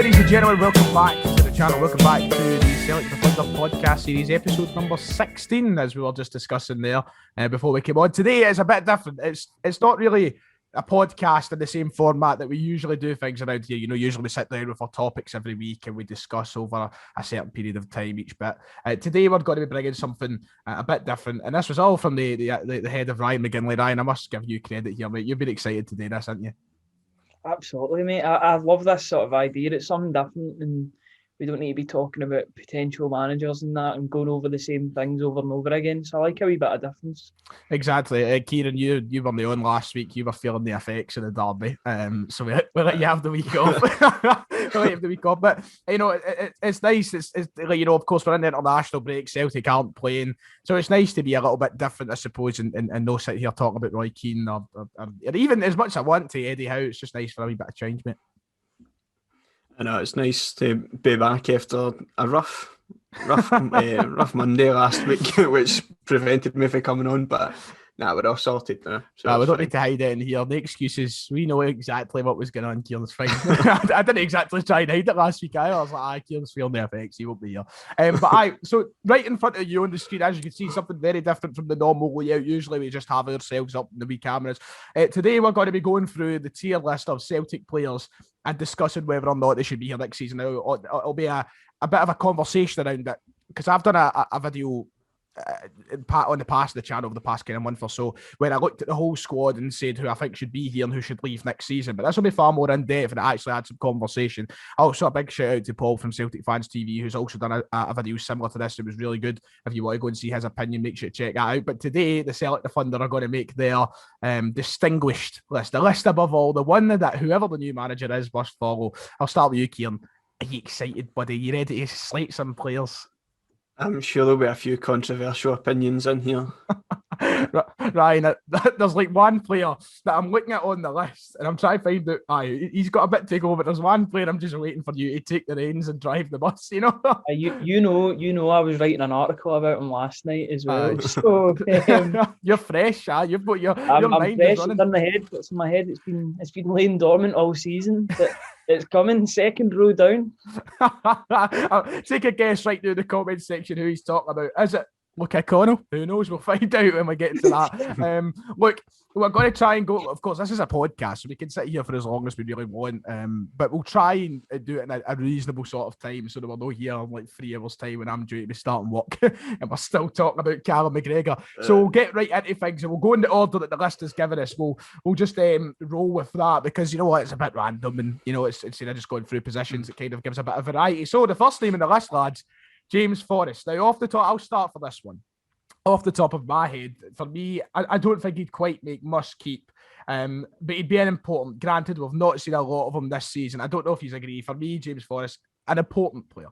Ladies and gentlemen, welcome back to the channel. Welcome back to the Celtic Defender podcast series, episode number 16, as we were just discussing there before we came on. Today is a bit different. It's not really a podcast in the same format that we usually do things around here. You know, usually we sit down with our topics every week and we discuss over a certain period of time each bit. Today we're going to be bringing something a bit different, and this was all from the head of Ryan McGinley. Ryan, I must give you credit here, mate. You've been excited to do this, haven't you? Absolutely, mate. I love this sort of idea. It's something different, and we don't need to be talking about potential managers and that and going over the same things over and over again. So I like a wee bit of difference. Exactly. Kieran, you were on the on last week. You were feeling the effects of the derby. So we let you have the week off. But, you know, it's nice. It's like, you know, of course, we're in the international break. Celtic aren't playing. So it's nice to be a little bit different, I suppose, and no sit here talking about Roy Keane or even as much as I want to Eddie Howe. It's just nice for a wee bit of change, mate. I know it's nice to be back after a rough Monday last week, which prevented me from coming on. But we're all sorted now. So we don't need to hide it in here. The excuses, we know exactly what was going on. Kieran's fine. I didn't exactly try and hide it last week. I was like, Kieran's feeling the effects. He won't be here. So right in front of you on the screen, as you can see, something very different from the normal layout. Usually we just have ourselves up in the wee cameras. Today we're going to be going through the tier list of Celtic players and discussing whether or not they should be here next season. Now, it'll be a bit of a conversation around it, because I've done a video on the past of the channel over the past kind of month or so, where I looked at the whole squad and said who I think should be here and who should leave next season. But this will be far more in depth, and I actually had some conversation. Also, a big shout out to Paul from Celtic Fans TV, who's also done a video similar to this. It was really good. If you want to go and see his opinion, make sure to check that out. But today, the Celtic Defender are going to make their distinguished list, the list above all, the one that whoever the new manager is must follow. I'll start with you, Kieran. Are you excited, buddy? Are you ready to slate some players? I'm sure there'll be a few controversial opinions in here. Ryan, there's like one player that I'm looking at on the list, and I'm trying to find out. He's got a bit to go, but there's one player I'm just waiting for you to take the reins and drive the bus. You know. You know, I was writing an article about him last night as well. So you're fresh, You've got your I'm mind fresh. is running. It's in my head. It's in my head. It's been laying dormant all season. But it's coming. Second row down. Take a guess right through the comment section who he's talking about. Is it Luke O'Connell? Who knows? We'll find out when we get to that. Look, we're going to try and go. Of course, this is a podcast, so we can sit here for as long as we really want. But we'll try and do it in a reasonable sort of time, so that we're not here in like 3 hours' time when I'm due to be starting work, and we're still talking about Callum McGregor. So we'll get right into things, and we'll go in the order that the list has given us. We'll just roll with that, because you know what, it's a bit random, and you know it's just going through positions. It kind of gives a bit of variety. So the first name in the list, lads, James Forrest. Now, off the top, I'll start for this one. Off the top of my head, for me, I don't think he'd quite make must keep, but he'd be an important. Granted, we've not seen a lot of him this season. I don't know if he's agree. For me, James Forrest, an important player.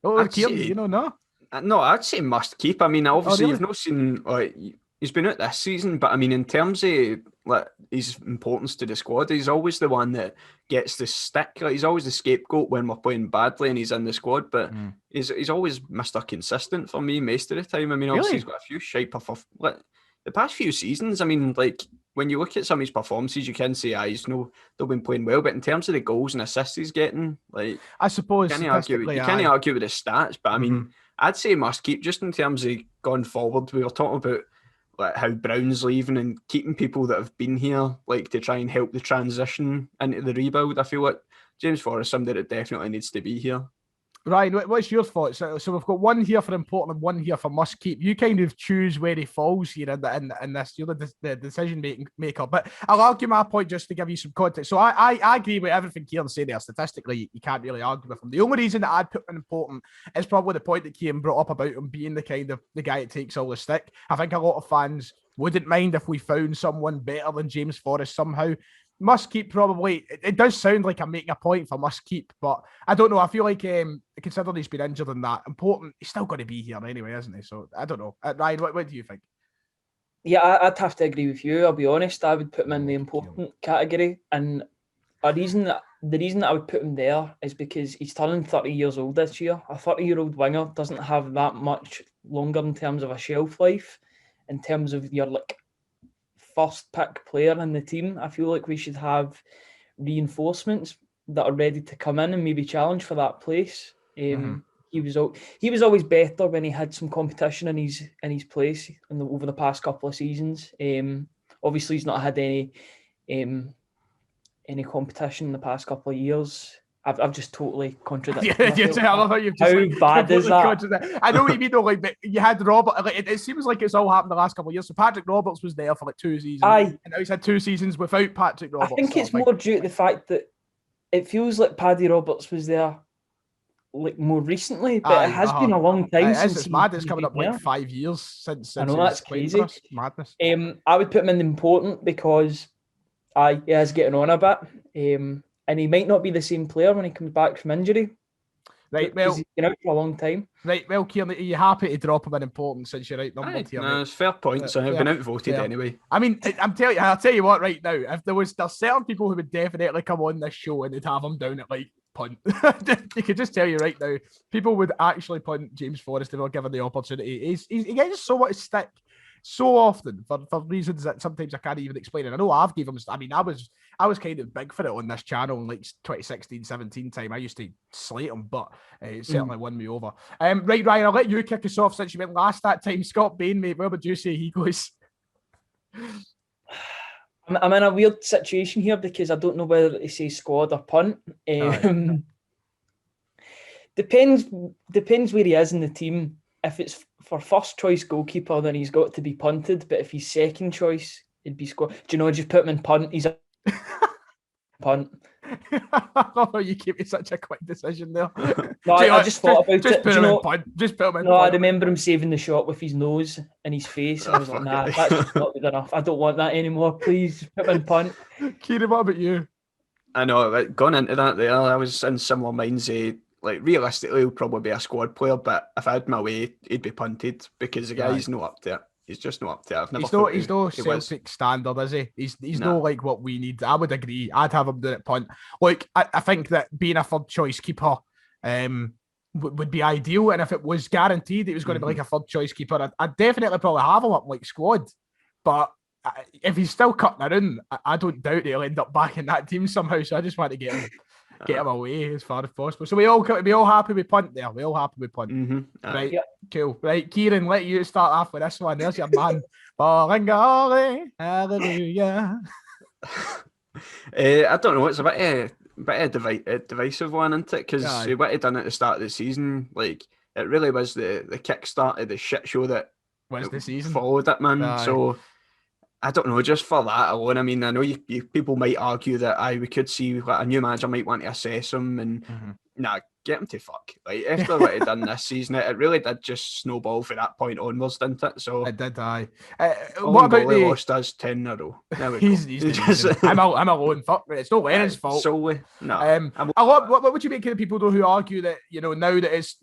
Oh, Kieran, you know, no? No, I'd say must keep. I mean, obviously, really? You've not seen he's been out this season, but I mean, in terms of like his importance to the squad, he's always the one that gets the stick. Like, he's always the scapegoat when we're playing badly and he's in the squad, but he's always Mr. Consistent for me most of the time. I mean, obviously he's got a few shite like the past few seasons. I mean, like when you look at some of his performances, you can say they've been playing well, but in terms of the goals and assists he's getting, like I suppose you can't argue with the stats. But I mean, I'd say must keep just in terms of going forward. We were talking about like how Brown's leaving and keeping people that have been here, like to try and help the transition into the rebuild. I feel like James Forrest is somebody that definitely needs to be here. Ryan, what's your thoughts? So we've got one here for important and one here for must keep. You kind of choose where he falls here in this. You're the decision maker. But I'll argue my point just to give you some context. So I agree with everything Kieran said there. Statistically, you can't really argue with him. The only reason that I'd put him important is probably the point that Kieran brought up about him being the kind of the guy that takes all the stick. I think a lot of fans wouldn't mind if we found someone better than James Forrest somehow. Must keep probably. It does sound like I'm making a point for must keep, but I don't know. I feel like considering he's been injured and that important, he's still going to be here anyway, isn't he? So I don't know. Ryan, what do you think? Yeah, I'd have to agree with you. I'll be honest. I would put him in the important category, and the reason that I would put him there is because he's turning 30 years old this year. A 30-year-old winger doesn't have that much longer in terms of a shelf life, in terms of your like first pick player in the team. I feel like we should have reinforcements that are ready to come in and maybe challenge for that place. He was always better when he had some competition in his place over the past couple of seasons. Obviously, he's not had any competition in the past couple of years. I've just totally contradicted myself. I love how you've just bad is that? I know what you mean though, like, but you had Robert, like, it seems like it's all happened the last couple of years. So Patrick Roberts was there for like 2 seasons. And now he's had 2 seasons without Patrick Roberts. I think it's more due to the fact that it feels like Paddy Roberts was there like more recently, but it has been a long time since. It's mad. It's coming up like 5 years since. I know, that's crazy. Madness. I would put him in important because he is getting on a bit. And he might not be the same player when he comes back from injury. Right, well, he's been out for a long time. Right, well, Kieran, are you happy to drop him in importance since you're outnumbered here? No, it's fair point. So I've been outvoted anyway. I mean, I'll tell you what, right now, if there's certain people who would definitely come on this show and they'd have him down at like punt. You could just tell you right now, people would actually punt James Forrest if they were given the opportunity. He gets so much stick so often for reasons that sometimes I can't even explain. And I know I've given him. I mean, I was kind of big for it on this channel in like 2016, 17 time. I used to slate him, but it certainly won me over. Right, Ryan, I'll let you kick us off since you went last that time. Scott Bain, mate, where would you say he goes? I'm in a weird situation here because I don't know whether to say squad or punt. Depends where he is in the team. If it's for first choice goalkeeper, then he's got to be punted. But if he's second choice, it'd be squad. Do you know? Just put him in punt. He's a punt. You gave me such a quick decision there. No, I just thought about just it. Put him in punt. Just put him in. No, punt. I remember him saving the shot with his nose and his face. I was like, nah, that's just not good enough. I don't want that anymore. Please put him in punt. Kieran, what about you? I know, like, going into that there, I was in similar minds. Like, realistically, he'll probably be a squad player, but if I had my way, he'd be punted because the guy's not up there. He's just not up there. He's no Celtic standard, is he? He's no like what we need. I would agree. I'd have him doing it punt. Like, I think that being a third choice keeper would be ideal. And if it was guaranteed it was going to be like a third choice keeper, I'd definitely probably have him up like squad. But if he's still cutting around, I don't doubt he'll end up back in that team somehow. So I just want to get him away as far as possible. So we all happy with punt there. We all happy with punt. Right, cool. Right, Kieran, let you start off with this one. There's your man. Bolingoli, hallelujah. I don't know. It's a bit of divisive one, isn't it? Because what he done at the start of the season, like, it really was the kickstart of the shit show that was the season followed it, man. So I don't know, just for that alone. I mean, I know you people might argue that we could see like, a new manager might want to assess him and get him to fuck. Like, after what he done this season, it really did just snowball from that point onwards, didn't it? So it did. What about the lost us 10 in a row? He's just, I'm alone. Fuck, it's not Lennon's fault. Solely, no. What would you make of the people though who argue that now that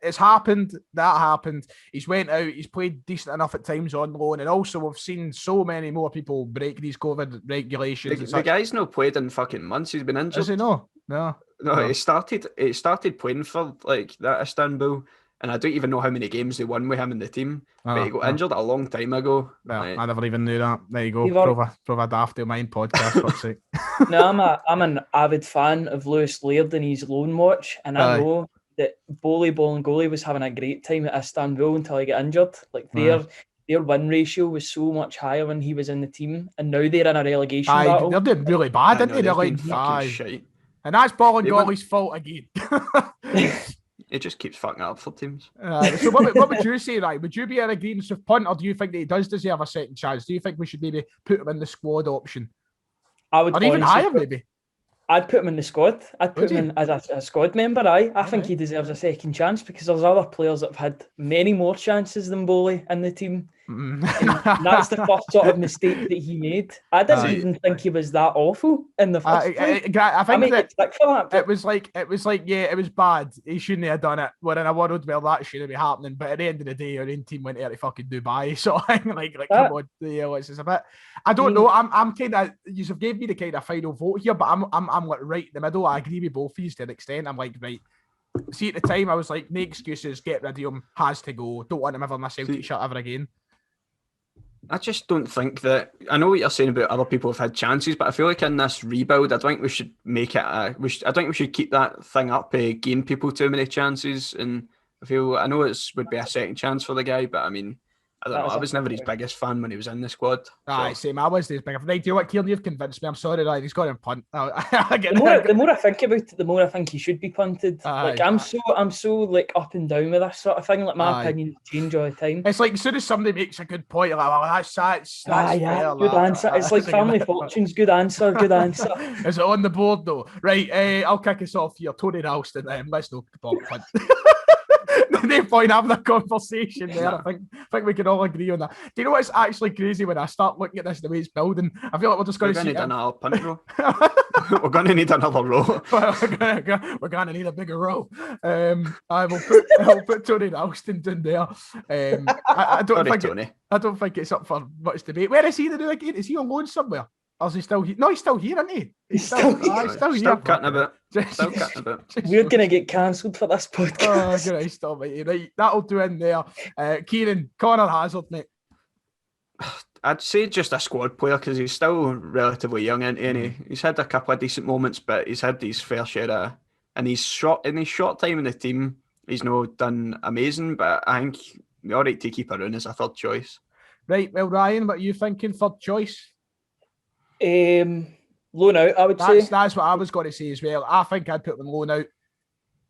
it's happened, that happened. He's went out. He's played decent enough at times on loan, and also we've seen so many more people break these COVID regulations. The guy's not played in fucking months. He's been injured. Does he no? No. He started playing for like that Istanbul, and I don't even know how many games they won with him in the team. But he got injured a long time ago. Well, I never even knew that. There you go. Prove a daft of mine podcast. Fuck's sake. No, I'm an avid fan of Lewis Laird and his loan watch, and I know that Boli Bolingoli was having a great time at Istanbul until he got injured. Like their win ratio was so much higher when he was in the team, and now they're in a relegation battle. They're doing really bad, aren't they? They're like shite. And that's Bolingoli's fault again. It just keeps fucking up for teams. So what would you say, right? Would you be in agreement with punt, or do you think that he does deserve a second chance? Do you think we should maybe put him in the squad option? I would, or even higher, maybe. I'd put him in the squad. I'd put him in as a squad member. I think he deserves a second chance because there's other players that have had many more chances than Boli in the team. And that's the first sort of mistake that he made. I didn't even think he was that awful in the first place. I think it was like, it was bad. He shouldn't have done it. We're in a world where that shouldn't be happening. But at the end of the day, our own team went out to fucking Dubai. So I'm like come on, it's just a bit. I don't know. I'm kind of. You gave me the kind of final vote here, but I'm like right in the middle. I agree with both of you to an extent. I'm like right. See, at the time, I was like, no excuses. Get rid of him. Has to go. Don't want him ever in my Celtic shirt ever again. I just don't think that. I know what you're saying about other people have had chances, but I feel like in this rebuild, I don't think we should make it. I think we should keep that thing up, giving people too many chances. And I know it would be a second chance for the guy, but I mean, I don't know. I was never his biggest fan when he was in the squad. Aye, same. I was his biggest fan. Right, do you know what, Kieran? You've convinced me. I'm sorry, right? He's got him punt. The more I think about it, the more I think he should be punted. Like I'm so like up and down with this sort of thing. Like my opinions change all the time. It's like as soon as somebody makes a good point, you're like, "Oh, that's fair, good answer." It's like Family Fortunes. Good answer. Good answer. Is it on the board though? Right. I'll kick us off here. Tony Ralston. Let's no punt. No point having a conversation there. I think we can all agree on that. Do you know what's actually crazy when I start looking at this the way it's building? I feel like we're just going to see another punt row. We're going to need another row. We're going to need a bigger row. I will put Tony Ralston down there. I don't think it's up for much debate. Where is he to do again? Is he on loan somewhere? Or is he still here? No, he's still here, isn't he? He's still here. Still cutting a bit. We're going to get cancelled for this podcast. Oh, stop it. Right, that'll do in there. Kieran, Conor Hazard, mate. I'd say just a squad player because he's still relatively young, isn't he? He's had a couple of decent moments, but he's had his fair share of... And he's short time in the team. He's not done amazing, but I think you're all right to keep around as a third choice. Right, well, Ryan, what are you thinking? Third choice? Loan out, I would say. That's what I was going to say as well. I think I'd put them loan out.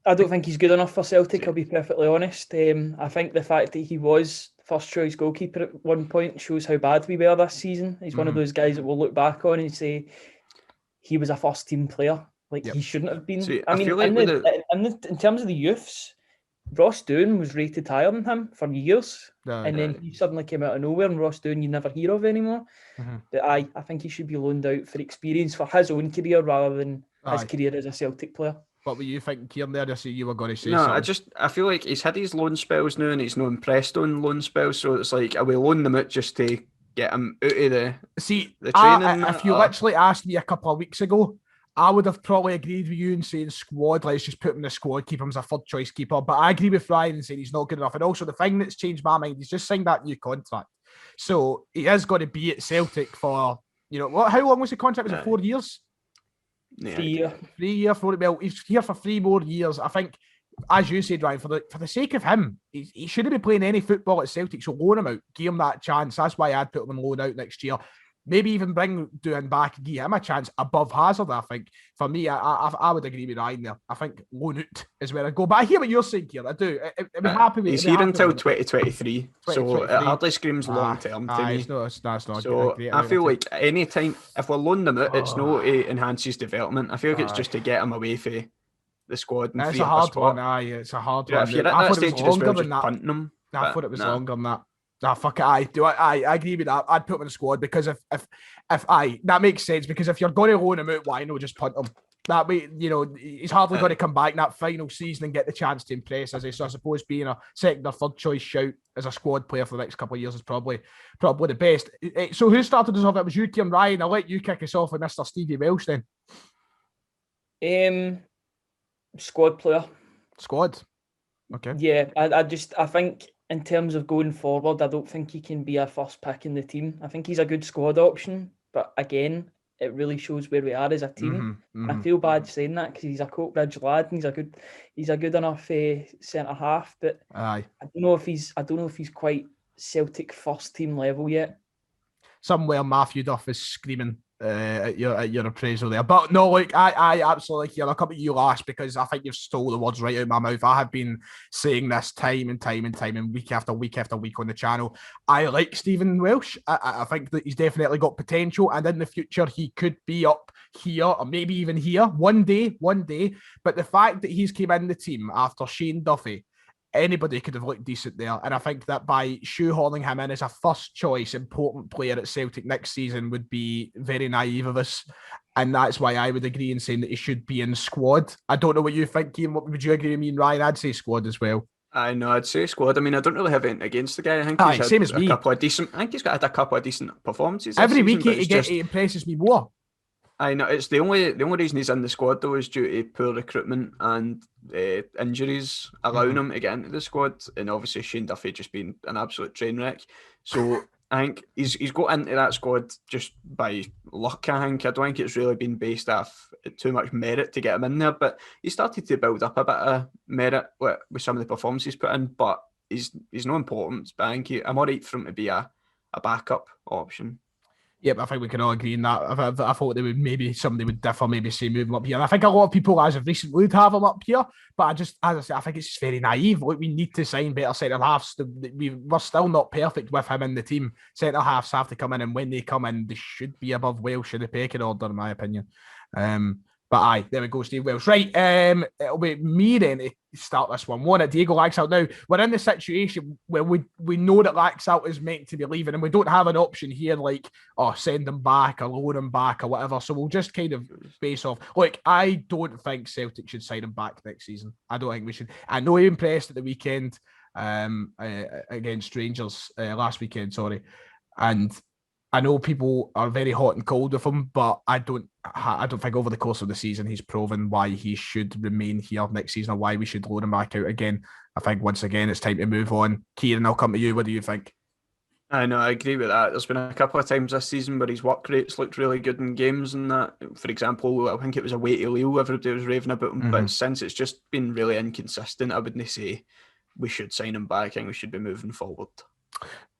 I don't think he's good enough for Celtic, I'll be perfectly honest. I think the fact that he was first choice goalkeeper at one point shows how bad we were this season. He's one of those guys that we'll look back on and say he was a first team player. He shouldn't have been. See, in terms of the youths, Ross Doone was rated higher than him for years. Then he suddenly came out of nowhere, and Ross Doone you never hear of anymore. But I think he should be loaned out for experience for his own career rather than his career as a Celtic player. What were you thinking, Kieran, there? I see you were going to say something. I feel like he's had his loan spells now and he's not impressed on loan spells, so it's like, are we loaning them out just to get him out of the training? If you literally asked me a couple of weeks ago, I would have probably agreed with you in saying squad, let's just put him in the squad, keep him as a third choice keeper. But I agree with Ryan in saying he's not good enough. And also the thing that's changed my mind, he's just signed that new contract. So he is going to be at Celtic for, how long was the contract? Was it 4 years? Yeah. 3 years. Well, he's here for 3 more years. I think, as you said, Ryan, for the sake of him, he shouldn't be playing any football at Celtic, so loan him out, give him that chance. That's why I'd put him on loan out next year. Maybe even bring Doone back and give him a chance above Hazard, I think. For me, I would agree with Ryan there. I think loan out is where I'd go. But I hear what you're saying here. I do. I'm happy with it. He's here until 2023. So it hardly screams long term to me. That's not so great. I feel like any time, if we're loaning them out, it's not to enhance his development. I feel like it's just to get him away from the squad. And it's a hard one. It's a hard one. If you're at that stage as well, just punting them. I thought it was longer than that. Fuck it, I agree with that. I'd put him in the squad because if that makes sense, because if you're going to loan him out, why not just punt him? That way, he's hardly going to come back in that final season and get the chance to impress, as so I suppose being a second or third choice shout as a squad player for the next couple of years is probably the best. So who started us off? It was you, Kieran. Ryan, I'll let you kick us off with Mr. Stevie Welsh then. Squad player. Squad? Okay. Yeah, I think in terms of going forward, I don't think he can be a first pick in the team. I think he's a good squad option, but again, it really shows where we are as a team. I feel bad saying that because he's a Coatbridge lad and he's a good enough centre half, but I don't know if he's quite Celtic first team level yet. Somewhere Matthew Duff is screaming at your appraisal there, but no, like I absolutely hear. I'll come at you last because I think you've stole the words right out of my mouth. I have been saying this time and week after week after week on the channel. I like Stephen Welsh. I think that he's definitely got potential, and in the future he could be up here or maybe even here one day. But the fact that he's came in the team after Shane Duffy, anybody could have looked decent there. And I think that by shoehorning him in as a first choice important player at Celtic next season would be very naive of us. And that's why I would agree in saying that he should be in squad. I don't know what you think, Ian. Would you agree with me and Ryan? I'd say squad as well. I know, I'd say squad. I mean, I don't really have anything against the guy. I think he's same as me. I think he's had a couple of decent performances. Every week he impresses me more. I know, it's the only reason he's in the squad though is due to poor recruitment and injuries allowing him to get into the squad, and obviously Shane Duffy just being an absolute train wreck. So I think he's got into that squad just by luck, I think. I don't think it's really been based off too much merit to get him in there, but he started to build up a bit of merit with some of the performances he's put in, but he's no importance. But I think I'm all right for him to be a backup option. Yep, I think we can all agree on that. I thought somebody would differ, maybe say move him up here. And I think a lot of people, as of recent, would have him up here. But as I said, I think it's just very naive. Look, we need to sign better centre halves. We're still not perfect with him in the team. Centre halves have to come in, and when they come in, they should be above Welsh in the pecking order, in my opinion. But aye, there we go, Steve Welsh. Right, it'll be me then to start this one. One at Diego Laxalt. Now, we're in the situation where we know that Laxalt is meant to be leaving, and we don't have an option here like, send him back or loan him back or whatever. So we'll just kind of base off. Look, I don't think Celtic should sign him back next season. I don't think we should. I know he impressed at the weekend against Rangers last weekend, sorry. And I know people are very hot and cold with him, but I don't think over the course of the season he's proven why he should remain here next season or why we should loan him back out again. I think once again it's time to move on. Kieran, I'll come to you. What do you think? I know, I agree with that. There's been a couple of times this season where his work rates looked really good in games and that. For example, I think it was away to Lille, everybody was raving about him, but since it's just been really inconsistent, I wouldn't say we should sign him back. I think we should be moving forward.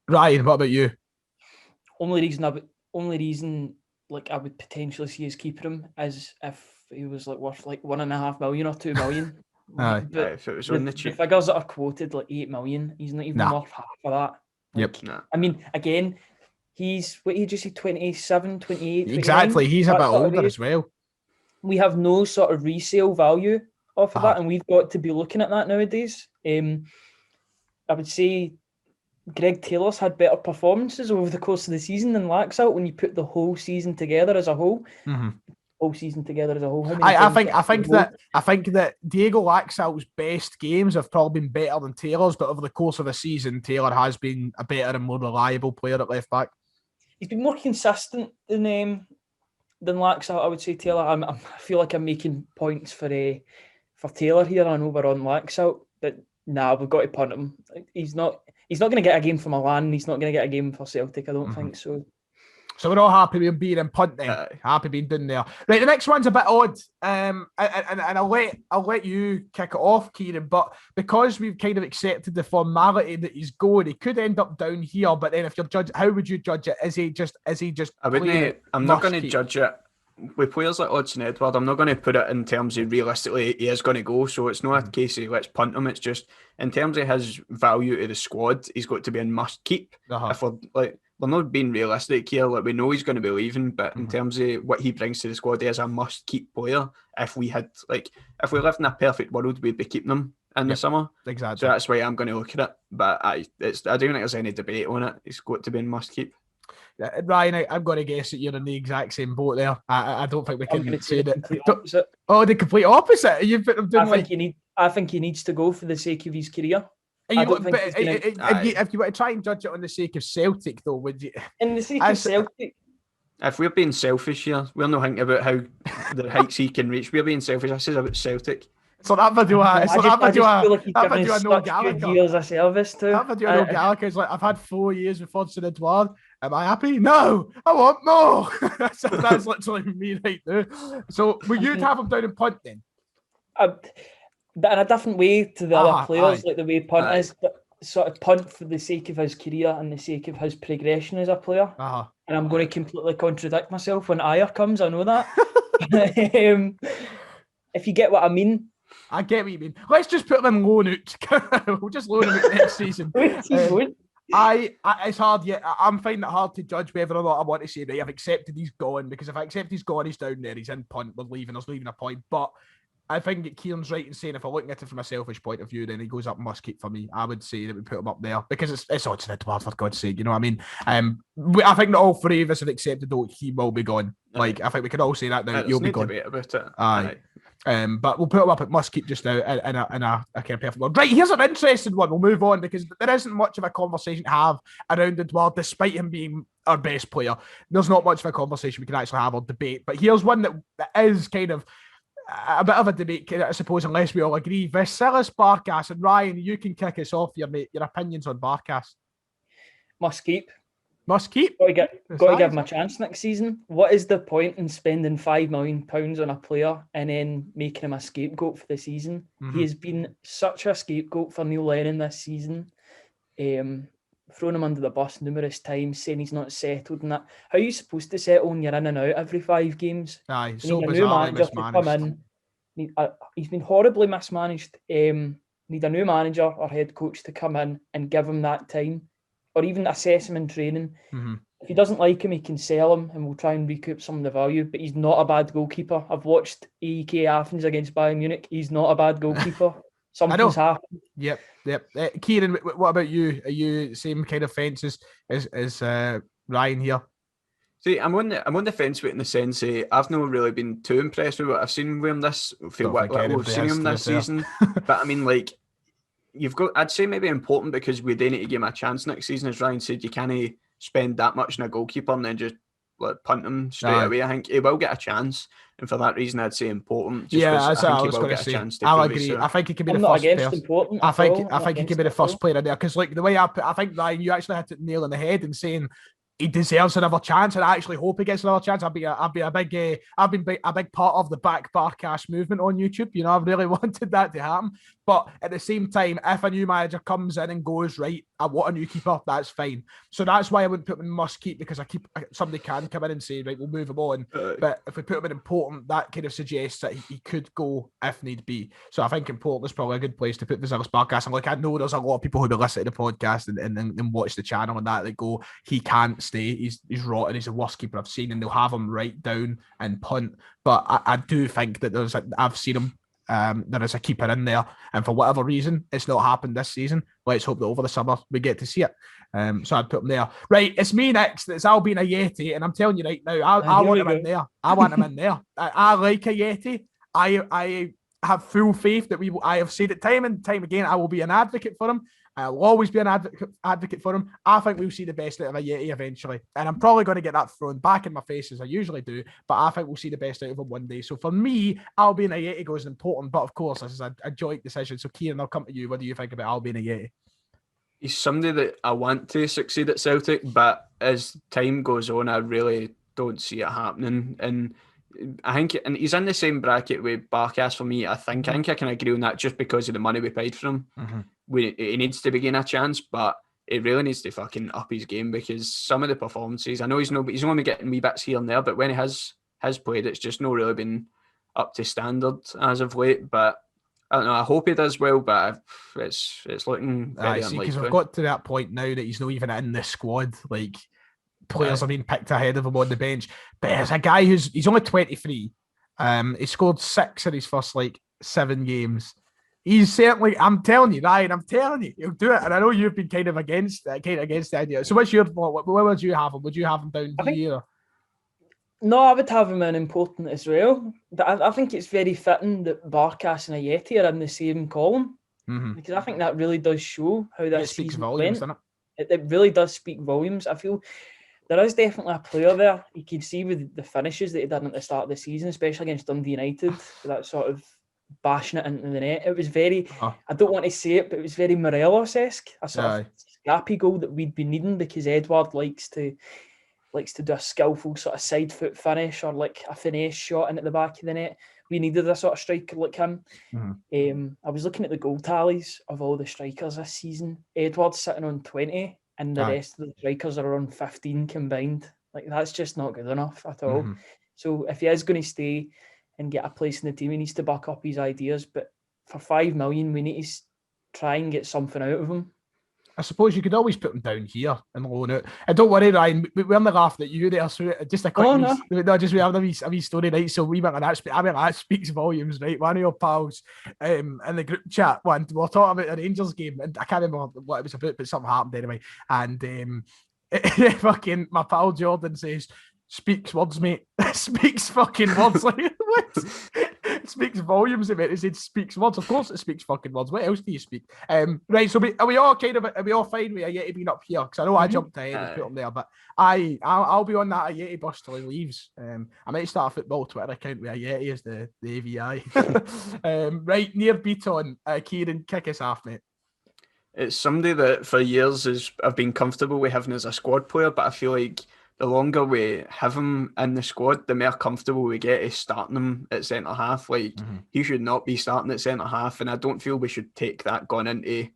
Ryan, what about you? Only reason like I would potentially see us keeping him is if he was like worth like 1.5 million or 2 million. Aye. But if it was on the cheap. The figures that are quoted like 8 million, he's not even worth half of that. Yep. I mean, again, he's what age is he? 27, 28. 29? Exactly. He's a bit older as well. We have no sort of resale value off of that, and we've got to be looking at that nowadays. I would say Greg Taylor's had better performances over the course of the season than Laxalt when you put the whole season together as a whole. Whole season together as a whole. I think that Diego Laxalt's best games have probably been better than Taylor's, but over the course of the season, Taylor has been a better and more reliable player at left back. He's been more consistent than Laxalt, I would say. Taylor, I feel like I'm making points for Taylor here. I know we're on Laxalt, but we've got to punt him. He's not going to get a game for Milan. He's not going to get a game for Celtic. I don't think so. So we're all happy with him being in punt then. Happy being done there. Right, the next one's a bit odd. And I'll let you kick it off, Kieran. But because we've kind of accepted the formality that he's going, he could end up down here. But then if you're judging, how would you judge it? Is he just I'm not going to judge it. With players like Odsonne Édouard, I'm not going to put it in terms of realistically he is going to go. So it's not a case of let's punt him. It's just in terms of his value to the squad, he's got to be in must keep. If we're not being realistic here. Like we know he's going to be leaving, but in terms of what he brings to the squad, he is a must keep player. If we lived in a perfect world, we'd be keeping him in the summer. Exactly. So that's why I'm going to look at it. But I don't think there's any debate on it. He's got to be in must keep. Ryan, I'm going to guess that you're in the exact same boat there. I don't think we can say that. The complete opposite. I think he needs to go for the sake of his career. If you were to try and judge it on the sake of Celtic, though, would you? In the sake of Celtic. If we're being selfish here, we're not thinking about how the heights he can reach. We're being selfish. I said about Celtic. So that video, Noel Gallagher. Years of service too. That video, Noel Gallagher is like, I've had 4 years with Odsonne Édouard. Am I happy? No, I want more. That's literally me right there. So, will you have him down in punt then? In a different way to the other players, like the way punt is, but sort of punt for the sake of his career and the sake of his progression as a player. And I'm going to completely contradict myself when Ayer comes. I know that. If you get what I mean. I get what you mean. Let's just put him in loan out. We'll just loan him out next season. It's hard. Yeah, I'm finding it hard to judge whether or not I want to say that I've accepted he's gone, because if I accept he's gone, he's down there. He's in punt. We're leaving. There's leaving a point, but. I think Kieran's right in saying if I'm looking at it from a selfish point of view, then he goes up must keep for me. I would say that we put him up there because it's Odsonne Édouard, for God's sake. You know what I mean? I think that all three of us have accepted that he will be gone. Like I think we can all say that now. You'll be gone. About it. Aye. But we'll put him up at must keep just now in a kind of perfect world. Right, here's an interesting one. We'll move on because there isn't much of a conversation to have around Édouard, despite him being our best player. There's not much of a conversation we can actually have or debate. But here's one that is kind of a bit of a debate, I suppose, unless we all agree. Vasilis, Barkas, and Ryan, you can kick us off here, mate. Your opinions on Barkas? Must keep. Must keep. Got to give him a chance next season. What is the point in spending £5 million on a player and then making him a scapegoat for the season? He has been such a scapegoat for Neil Lennon this season. Thrown him under the bus numerous times, saying he's not settled and that. How are you supposed to settle when you're in and out every 5 games? Aye, You so need a new bizarrely manager to come mismanaged. in. He's been horribly mismanaged. Need a new manager or head coach to come in and give him that time, or even assess him in training. If he doesn't like him, he can sell him and we'll try and recoup some of the value. But he's not a bad goalkeeper. I've watched AEK Athens against Bayern Munich. He's not a bad goalkeeper. Something's happened. Yep. Kieran, what about you? Are you same kind of fence as Ryan here? See, I'm on the fence with it in the sense I've not really been too impressed with what I've seen with him this season. But I mean, like, I'd say maybe important because we do need to give him a chance next season. As Ryan said, you can't spend that much on a goalkeeper and then just punt him straight away. I think he will get a chance, and for that reason, I'd say important. That's what I was going to say. I'll agree. I think he could be the first player. I think he could be the first player in there because, like, the way I think, Ryan, you actually hit it nail on the head in saying he deserves another chance, and I actually hope he gets another chance. I've been a big part of the back Barkas movement on YouTube. You know, I've really wanted that to happen. But at the same time, if a new manager comes in and goes, right, I want a new keeper, that's fine. So that's why I wouldn't put him in must keep, because somebody can come in and say, right, we'll move him on. But if we put him in important, that kind of suggests that he could go if need be. So I think important is probably a good place to put Vasilis Barkas. And like, I know there's a lot of people who listen to the podcast and watch the channel and that go, he can't stay. He's rotten. He's the worst keeper I've seen, and they'll have him right down and punt. But I do think that I've seen him. There is a keeper in there, and for whatever reason, it's not happened this season. Let's hope that over the summer we get to see it. So I'd put him there. Right, it's me next. It's Albian Ajeti, and I'm telling you right now, I want him in there. I want him in there. I like Ajeti. I have full faith that I have said it time and time again. I will be an advocate for him. I'll always be an advocate for him. I think we'll see the best out of Ajeti eventually. And I'm probably going to get that thrown back in my face as I usually do, but I think we'll see the best out of him one day. So for me, Albian Ajeti goes important, but of course, this is a joint decision. So Kieran, I'll come to you. What do you think about Albian Ajeti? He's somebody that I want to succeed at Celtic, but as time goes on, I really don't see it happening. And I think he's in the same bracket with Barkas for me. I think I can agree on that just because of the money we paid for him. He needs to be getting a chance, but it really needs to fucking up his game, because some of the performances, I know he's only getting wee bits here and there, but when he has played, it's just not really been up to standard as of late. But I don't know, I hope he does well, but it's looking very unlikely. Because we've got to that point now that he's not even in the squad. Like, players are being picked ahead of him on the bench. But as a guy he's only 23, he scored 6 in his first 7 games. He's certainly, I'm telling you, Ryan, he'll do it. And I know you've been kind of against the idea. So what's your thought? Where would you have him? Would you have him down here? No, I would have him in important as well. But I think it's very fitting that Barkas and Ajeti are in the same column, because I think that really does show how that speaks season volumes, went. doesn't it? It really does speak volumes. I feel there is definitely a player there. You can see with the finishes that he did at the start of the season, especially against Dundee United, that sort of bashing it into the net. It was very, I don't want to say it, but it was very Morelos-esque, a sort of scrappy goal that we'd be needing, because Edouard likes to do a skillful sort of side foot finish or like a finesse shot into the back of the net. We needed a sort of striker like him. I was looking at the goal tallies of all the strikers this season. Edouard's sitting on 20 and the rest of the strikers are on 15 combined. Like, that's just not good enough at all. So if he is going to stay and get a place in the team, he needs to back up his ideas. But for $5 million, we need to try and get something out of him. I suppose you could always put him down here and loan out. And don't worry, Ryan, we're only laughing at you there. So just a quick, we have a wee story, right? So we went on that. That speaks volumes, right? One of your pals in the group chat, we were talking about the Rangers game, and I can't remember what it was about, but something happened anyway. And fucking my pal Jordan says, "Speaks words, mate." Speaks fucking words. Like, what? It speaks volumes, mate. It said speaks words. Of course it speaks fucking words. What else do you speak? Right, so are we all fine with Ajeti being up here? Because I know I jumped ahead and put him there, but I'll be on that Ajeti bus till he leaves. I might start a football Twitter account with Ajeti as the AVI. Right, Nir Bitton, Kieran, kick us off, mate. It's somebody that for years I've been comfortable with having as a squad player, but I feel like the longer we have him in the squad, the more comfortable we get is starting him at centre half. Like he should not be starting at centre half, and I don't feel we should take that going into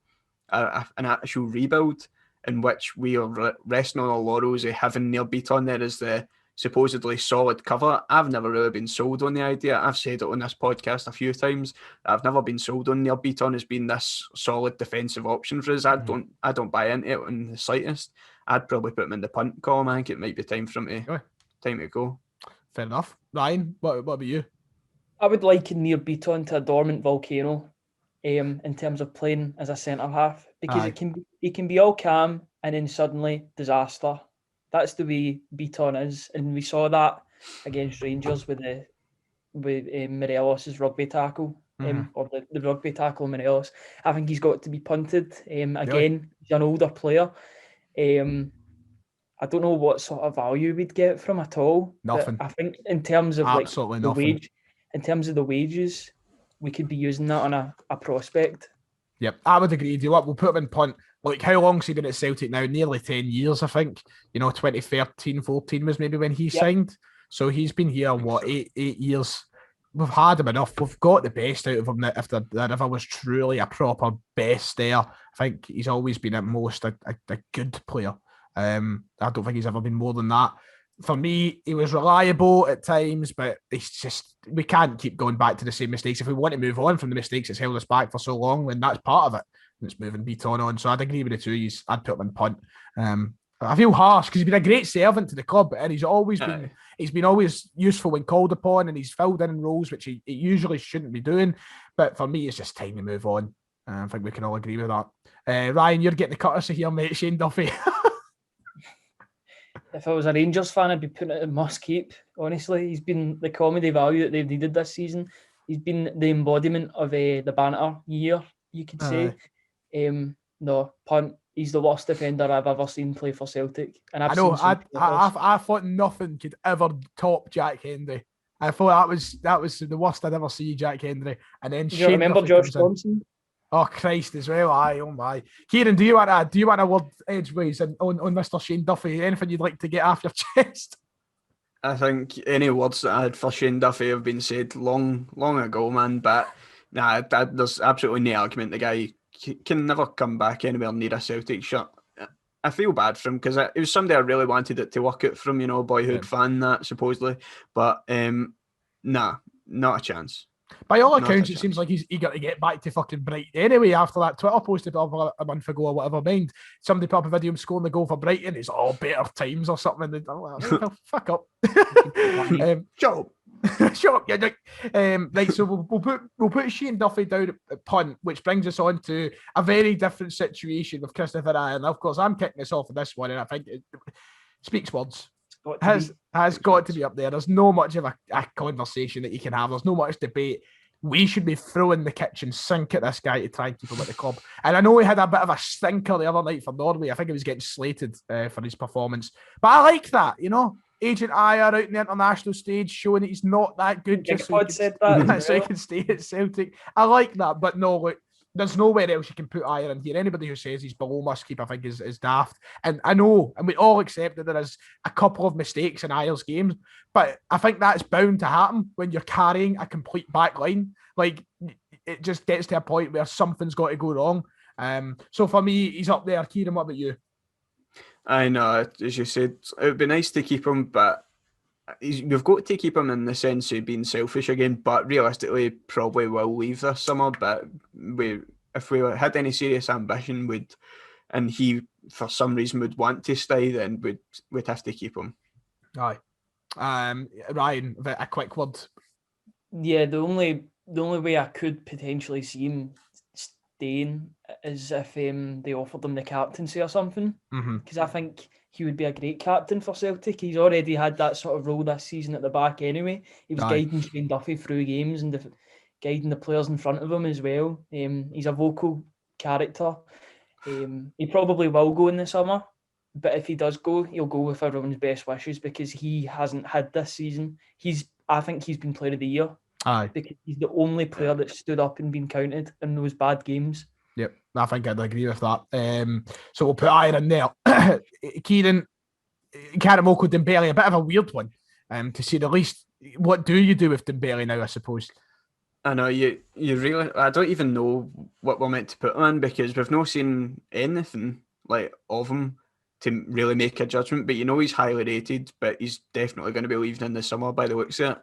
an actual rebuild in which we are resting on our laurels of having Nir Bitton there as the supposedly solid cover. I've never really been sold on the idea. I've said it on this podcast a few times. I've never been sold on Nir Bitton as being this solid defensive option for us. I don't buy into it in the slightest. I'd probably put him in the punt column. I think it might be time for him to go. Fair enough. Ryan, what about you? I would liken Nir Bitton to a dormant volcano in terms of playing as a centre half, because it can be all calm and then suddenly disaster. That's the way Bitton is, and we saw that against Rangers with Morelos' rugby tackle, or the rugby tackle on Morelos. I think he's got to be punted. Again, he's an older player. I don't know what sort of value we'd get from at all. Nothing. I think in terms of absolutely the nothing. wage, in terms of the wages, we could be using that on a prospect. Yep, I would agree with you. We'll put him in punt. Like, how long's he been at Celtic now? Nearly 10 years, I think. 2013, 14 was maybe when he signed. So he's been here, eight years. We've had him enough. We've got the best out of him. If there ever was truly a proper best there, I think he's always been at most a good player. I don't think he's ever been more than that. For me, he was reliable at times, but it's just, we can't keep going back to the same mistakes. If we want to move on from the mistakes that's held us back for so long, then that's part of it. And it's moving Bitton on. So I'd agree with the two. I'd put him in punt. I feel harsh because he's been a great servant to the club, and he's been always useful when called upon, and he's filled in roles which he usually shouldn't be doing. But for me, it's just time to move on. I think we can all agree with that. Ryan, you're getting the courtesy here, mate. Shane Duffy. If I was a Rangers fan, I'd be putting it in must keep. Honestly, he's been the comedy value that they've needed this season. He's been the embodiment of the banter year, you could say. No, punt. He's the worst defender I've ever seen play for Celtic. And I thought nothing could ever top Jack Hendry. I thought that was the worst I'd ever see Jack Hendry. And then you remember Johnston? Oh Christ, as well. Oh my. Kieran, do you want a word edgeways on Mr. Shane Duffy? Anything you'd like to get off your chest? I think any words that I had for Shane Duffy have been said long ago, man. But there's absolutely no argument. The guy can never come back anywhere near a Celtic shirt. I feel bad for him because it was somebody I really wanted it to work out from, boyhood fan that supposedly. But not a chance. By all accounts, it seems like he's eager to get back to fucking Brighton anyway after that Twitter post over a month ago or whatever. Mind, somebody put up a video of him scoring the goal for Brighton. It's all better times or something. And well, fuck up. Shut up. Shut up. Yeah, right, so we'll put Shane Duffy down at punt, which brings us on to a very different situation with Christopher Ryan. Of course, I'm kicking us off with this one, and I think it speaks words. Has got to be up there. There's no much of a conversation that you can have. There's no much debate. We should be throwing the kitchen sink at this guy to try and keep him at the club. And I know he had a bit of a stinker the other night for Norway. I think he was getting slated for his performance. But I like that, Agent Ayer out in the international stage showing that he's not that good. Just so he can stay at Celtic. I like that. But no, look, there's nowhere else you can put Ayer in here. Anybody who says he's below must keep, I think, is daft. And I know, and we all accept that there is a couple of mistakes in Ayer's games, but I think that's bound to happen when you're carrying a complete back line. Like, it just gets to a point where something's got to go wrong. So for me, he's up there. Kieran, what about you? I know, as you said, it would be nice to keep him, but we've got to keep him in the sense of being selfish again, but realistically probably will leave this summer. But if we had any serious ambition, and he for some reason would want to stay, then we'd have to keep him. Aye. Ryan, a quick word. Yeah, the only way I could potentially see him staying is if they offered him the captaincy or something, because I think he would be a great captain for Celtic. He's already had that sort of role this season at the back anyway. He was guiding Shane Duffy through games and guiding the players in front of him as well. He's a vocal character. He probably will go in the summer, but if he does go, he'll go with everyone's best wishes because he hasn't had this season. I think he's been player of the year. Aye. Because he's the only player that stood up and been counted in those bad games. Yep, I think I'd agree with that. So we'll put Ayer in there. Kieran, Karamoko Dembele, a bit of a weird one, to say the least. What do you do with Dembele now, I suppose? I know you really. I don't even know what we're meant to put him in because we've not seen anything like of him to really make a judgment. But he's highly rated, but he's definitely going to be leaving in the summer by the looks of it.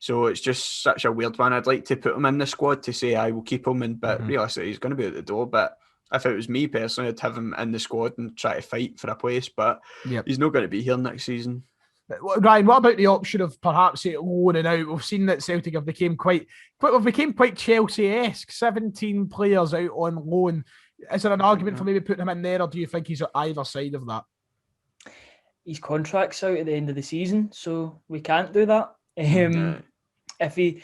So it's just such a weird one. I'd like to put him in the squad to say I will keep him in, but realistically he's going to be at the door. But if it was me personally, I'd have him in the squad and try to fight for a place. But he's not going to be here next season. Ryan, what about the option of perhaps loaning out? We've seen that Celtic have become quite Chelsea-esque. 17 players out on loan. Is there an argument for maybe putting him in there, or do you think he's at either side of that? His contract's out at the end of the season, so we can't do that. If he's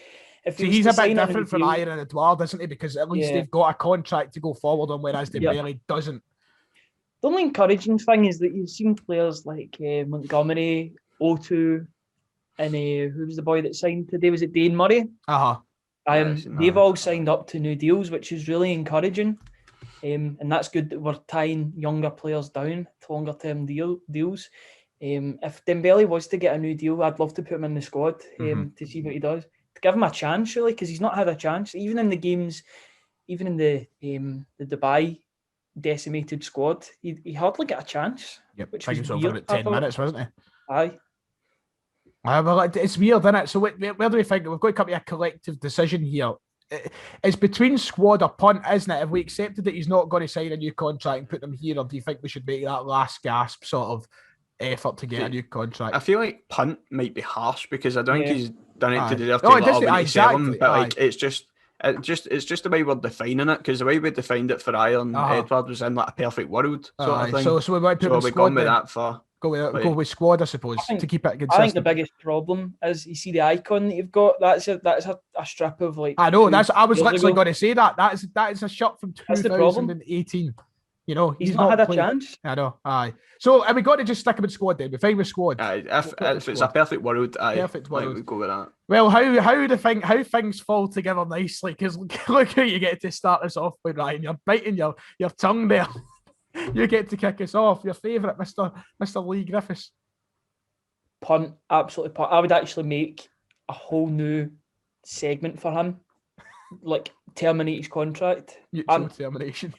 a bit different from Ayer and Édouard, isn't he? Because at least they've got a contract to go forward on, whereas Dembele doesn't. The only encouraging thing is that you've seen players like Montgomery, O2, and who was the boy that signed today? Was it Dane Murray? They've all signed up to new deals, which is really encouraging. And that's good that we're tying younger players down to longer term deals. If Dembele was to get a new deal, I'd love to put him in the squad to see what he does. To give him a chance, really, because he's not had a chance. Even in the games, even in the Dubai decimated squad, he hardly got a chance. Yep, which was over about 10 minutes, wasn't he? Aye. Well, it's weird, isn't it? So where do we think we've got to come to a collective decision here? It's between squad or punt, isn't it? Have we accepted that he's not going to sign a new contract and put him here, or do you think we should make that last gasp sort of effort to get a new contract? I feel like punt might be harsh because I don't think he's done it to deserve to sell him, but like it's just the way we're defining it, because the way we defined it for Ayer and Edward was in like a perfect world sort of thing. So we might put him in squad. Gone with that for. Go with squad, I suppose, to keep it consistent. I think the biggest problem is you see the icon that you've got. That's a strip of like. I know. I was literally going to say that. That is a shot from 2018. He's not had a chance. I know. Aye. So are we got to just stick him in squad then? We fine with squad. Aye. If it's a perfect world, perfect world. We go with that. Well, how things fall together nicely, because look who you get to start us off with, Ryan. You're biting your tongue there. You get to kick us off. Your favourite, Mr. Leigh Griffiths. Punt, absolutely punt. I would actually make a whole new segment for him, like terminate his contract. Termination.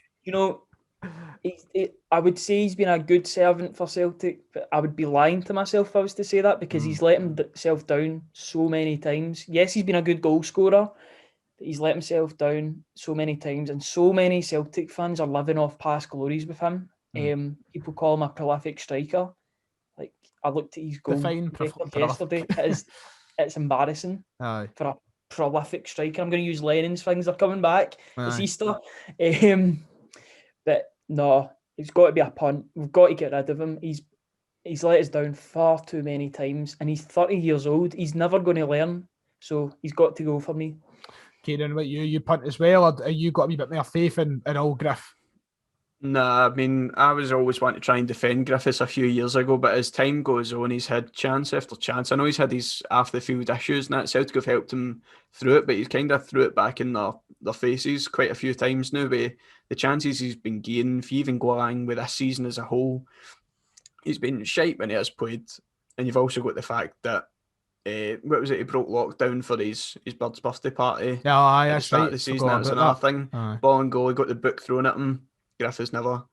I would say he's been a good servant for Celtic, but I would be lying to myself if I was to say that, because he's let himself down so many times. Yes, he's been a good goal scorer, but he's let himself down so many times, and so many Celtic fans are living off past glories with him. People call him a prolific striker. Like, I looked at his goal yesterday. It's embarrassing for a prolific striker. I'm going to use Lennon's things. They're coming back. It's Easter. But no, it's got to be a punt. We've got to get rid of him. He's let us down far too many times, and he's 30 years old. He's never going to learn, so he's got to go for me. Kieran, what you punt as well, or are you got a wee bit more faith in old Griff? Nah, I mean, I was always wanting to try and defend Griffiths a few years ago, but as time goes on, he's had chance after chance. I know he's had his off-the-field issues, and that Celtic have helped him through it, but he's kind of threw it back in their faces quite a few times now. But the chances he's been gaining, if you even go along with this season as a whole, he's been shite when he has played. And you've also got the fact that what was it? He broke lockdown for his bird's birthday party. At the start of the season. That was another thing. Bolingoli got the book thrown at him. Griffiths never.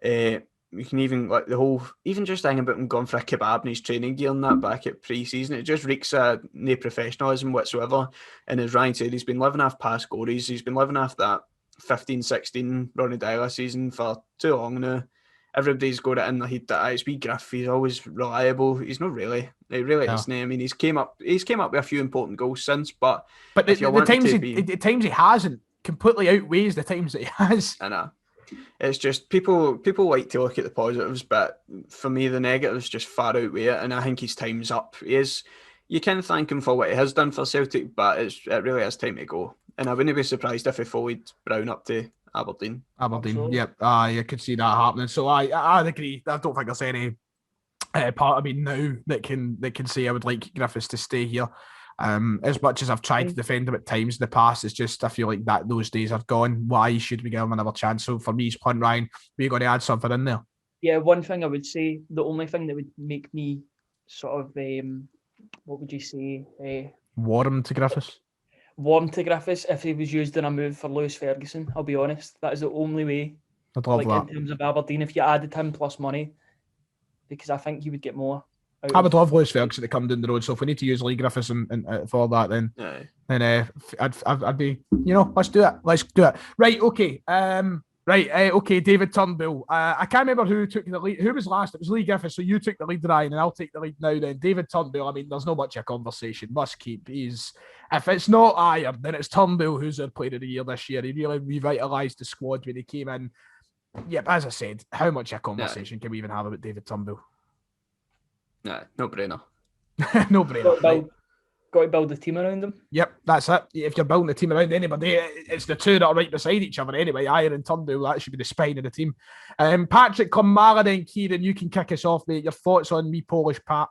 You can even like the whole, even just thinking about him going for a kebab in his training gear and that back at pre-season, it just reeks of no professionalism whatsoever. And as Ryan said, he's been living off past glories. He's been living off that 15-16 Ronnie Dyla season for too long now. Everybody's got it in their head that it's wee Griff. He's always reliable. He's not really. He really isn't. I mean, he's came up with a few important goals since, but the times he hasn't completely outweighs the times that he has. I know. It's just people like to look at the positives, but for me the negatives just far outweigh it, and I think his time's up. You can thank him for what he has done for Celtic, but it really is time to go. And I wouldn't be surprised if he followed Brown up to Aberdeen. Absolutely. Yep. I could see that happening. So I agree. I don't think there's any part of me now that can say I would like Griffiths to stay here. As much as I've tried to defend him at times in the past, it's just I feel like that those days are gone. Why should we give him another chance? So for me, he's punt. Ryan, we're going to add something in there. Yeah, one thing I would say, the only thing that would make me sort of, what would you say? Warm to Griffiths. Warm to Griffiths if he was used in a move for Lewis Ferguson. I'll be honest. That is the only way. I'd love that. In terms of Aberdeen, if you added him plus money, because I think he would get more. I would love Lewis Ferguson to come down the road. So if we need to use Leigh Griffiths and for that, then I'd be, let's do it. Let's do it. Right. Okay. Okay, David Turnbull. I can't remember who took the lead. Who was last? It was Leigh Griffiths. So you took the lead, Ryan, and I'll take the lead now then. David Turnbull, I mean, there's not much of a conversation. Must keep. If it's not Iron, then it's Turnbull who's our player of the year this year. He really revitalised the squad when he came in. Yep, as I said, how much of a conversation can we even have about David Turnbull? Nah, no brainer. No brainer. Got to build the team around them. Yep, that's it. If you're building a team around anybody, it's the two that are right beside each other anyway. Iron and Turnbull, that should be the spine of the team. Patryk, Klimala, then Kieran, you can kick us off, mate. Your thoughts on me, Polish Pat?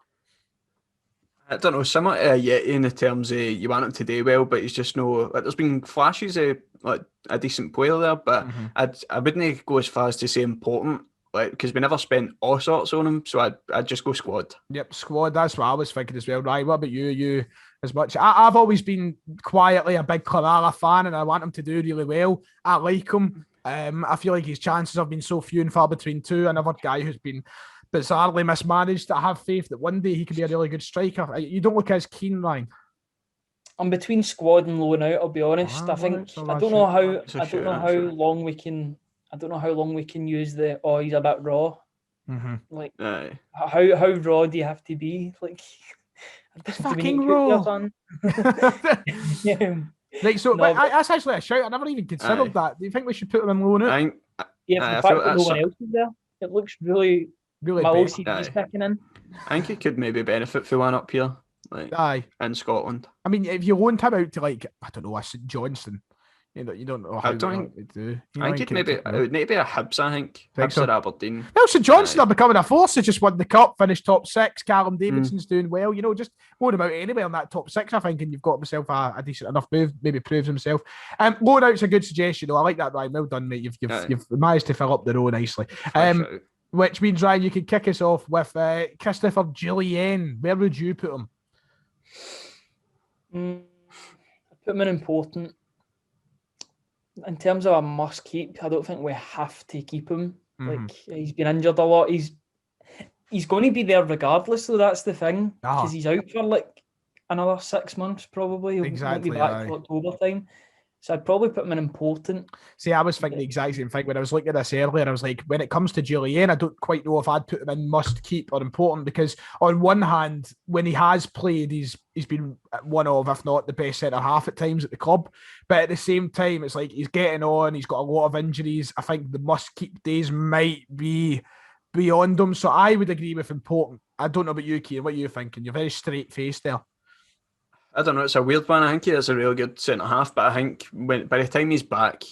I don't know, similar to Ajeti in the terms of you want him to do well, but he's just there's been flashes of like a decent player there, but I wouldn't go as far as to say important, like, because we never spent all sorts on him, so I'd just go squad. Yep, squad, that's what I was thinking as well. Ryan, what about you? As much, I've always been quietly a big Klimala fan, and I want him to do really well. I like him. I feel like his chances have been so few and far between too. Another guy who's been bizarrely mismanaged. I have faith that one day he could be a really good striker. You don't look as keen, Ryan. I'm between squad and loan out. I'll be honest. I don't know how long we can use the he's a bit raw. Like how raw do you have to be? Like it's fucking raw. Yeah. Right, so that's actually a shout. I never even considered that. Do you think we should put him in loan out? For the fact that no one else is there, it looks really my OCD is kicking in. I think he could maybe benefit for one up here, like in Scotland. I mean, if you loaned him out to I don't know, a St Johnston, you don't know how to do. I think it would maybe a Hibs. I think Hibs or Aberdeen. Well, St Johnston are becoming a force. They just won the cup, finished top 6. Callum Davidson's doing well. Just loan him out anywhere in that top 6. I think, and you've got himself a decent enough move. Maybe proves himself. Loan out's a good suggestion, though. I like that, Ryan. Well done, mate. You've managed to fill up the row nicely. Which means, Ryan, you can kick us off with Christopher Jullien. Where would you put him? I put him in important. In terms of a must keep, I don't think we have to keep him. Like, he's been injured a lot. He's going to be there regardless, though. That's the thing, because he's out for like another 6 months probably. He'll not be back till October time. So I'd probably put him in important. See, I was thinking the exact same thing when I was looking at this earlier. I was like, when it comes to Jullien, I don't quite know if I'd put him in must keep or important, because on one hand, when he has played, he's been one of, if not the best centre half at times at the club. But at the same time, it's like he's getting on. He's got a lot of injuries. I think the must keep days might be beyond him. So I would agree with important. I don't know about you, Keir. What are you thinking? You're very straight faced there. I don't know, it's a weird one. I think he is a really good centre-half, but I think by the time he's back,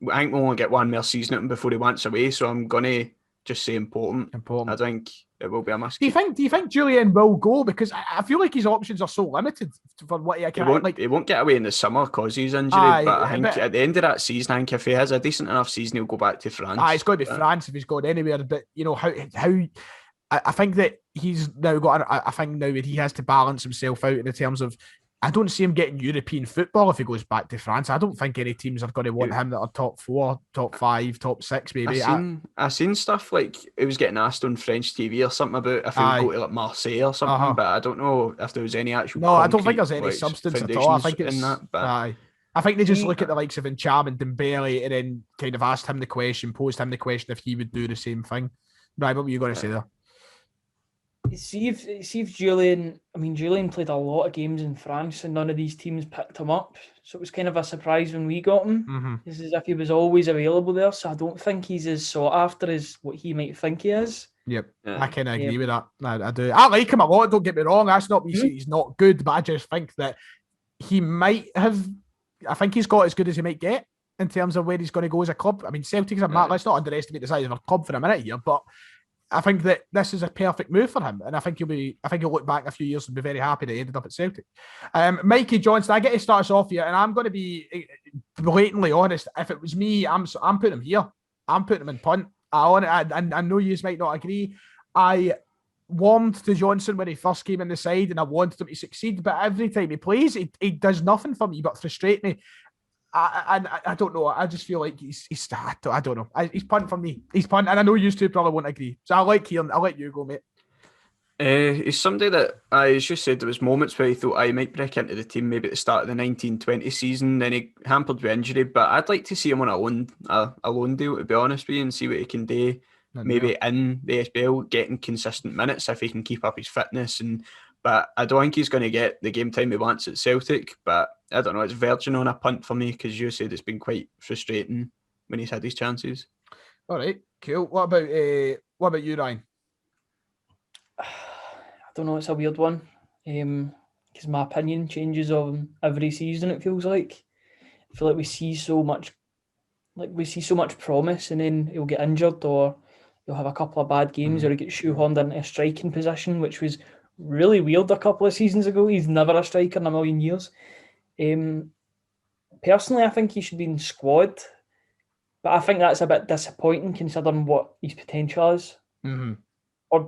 I think we'll only get one more season at him before he wants away, so I'm going to just say important. I think it will be a must. Do you think Jullien will go? Because I feel like his options are so limited for what he can. He won't get away in the summer because he's injured, but I think at the end of that season, I think if he has a decent enough season, he'll go back to France. He's going to France if he's going anywhere, but how I think that he's now got. I think now that he has to balance himself out in terms of. I don't see him getting European football if he goes back to France. I don't think any teams are going to want him that are top 4, top 5, top 6, maybe. I seen stuff like he was getting asked on French TV or something about if he would go to like Marseille or something, but I don't know if there was any actual. No, I don't think there's any substance at all. I think it's in that. But I think they just look at the likes of Ntcham and Dembele and then kind of posed him the question if he would do the same thing. Right, what were you going to say there? See if Jullien. I mean, Jullien played a lot of games in France, and none of these teams picked him up. So it was kind of a surprise when we got him. It's as if he was always available there. So I don't think he's as sought after as what he might think he is. Yep, I kind of agree with that. I do. I like him a lot. Don't get me wrong. That's not me saying he's not good, but I just think that he might have. I think he's got as good as he might get in terms of where he's going to go as a club. I mean, Celtic is a let's not underestimate the size of a club for a minute here, but. I think that this is a perfect move for him, and I think he'll look back in a few years and be very happy that he ended up at Celtic. Mikey Johnston, I get to start us off here, and I'm going to be blatantly honest. If it was me, I'm putting him here. I'm putting him in punt. I know you might not agree. I warmed to Johnston when he first came in the side, and I wanted him to succeed, but every time he plays, he does nothing for me but frustrate me. I don't know. I just feel like he's I don't know. He's punt for me. He's punt, and I know you two probably won't agree. So I like Kieran. I'll let you go, mate. He's somebody that I just said there was moments where he thought I might break into the team maybe at the start of the 1920 season, then he hampered with injury. But I'd like to see him on a loan deal, to be honest with you, and see what he can do. Maybe in the SPL, getting consistent minutes if he can keep up his fitness. But I don't think he's going to get the game time he wants at Celtic. But I don't know, it's verging on a punt for me, because you said it's been quite frustrating when he's had his chances. All right, cool. What about you, Ryan? I don't know, it's a weird one. Because my opinion changes on every season, it feels like. I feel like we see so much promise, and then he'll get injured, or he'll have a couple of bad games, or he gets shoehorned into a striking position, which was really weird a couple of seasons ago. He's never a striker in a million years. Personally, I think he should be in squad, but I think that's a bit disappointing considering what his potential is. Mm-hmm.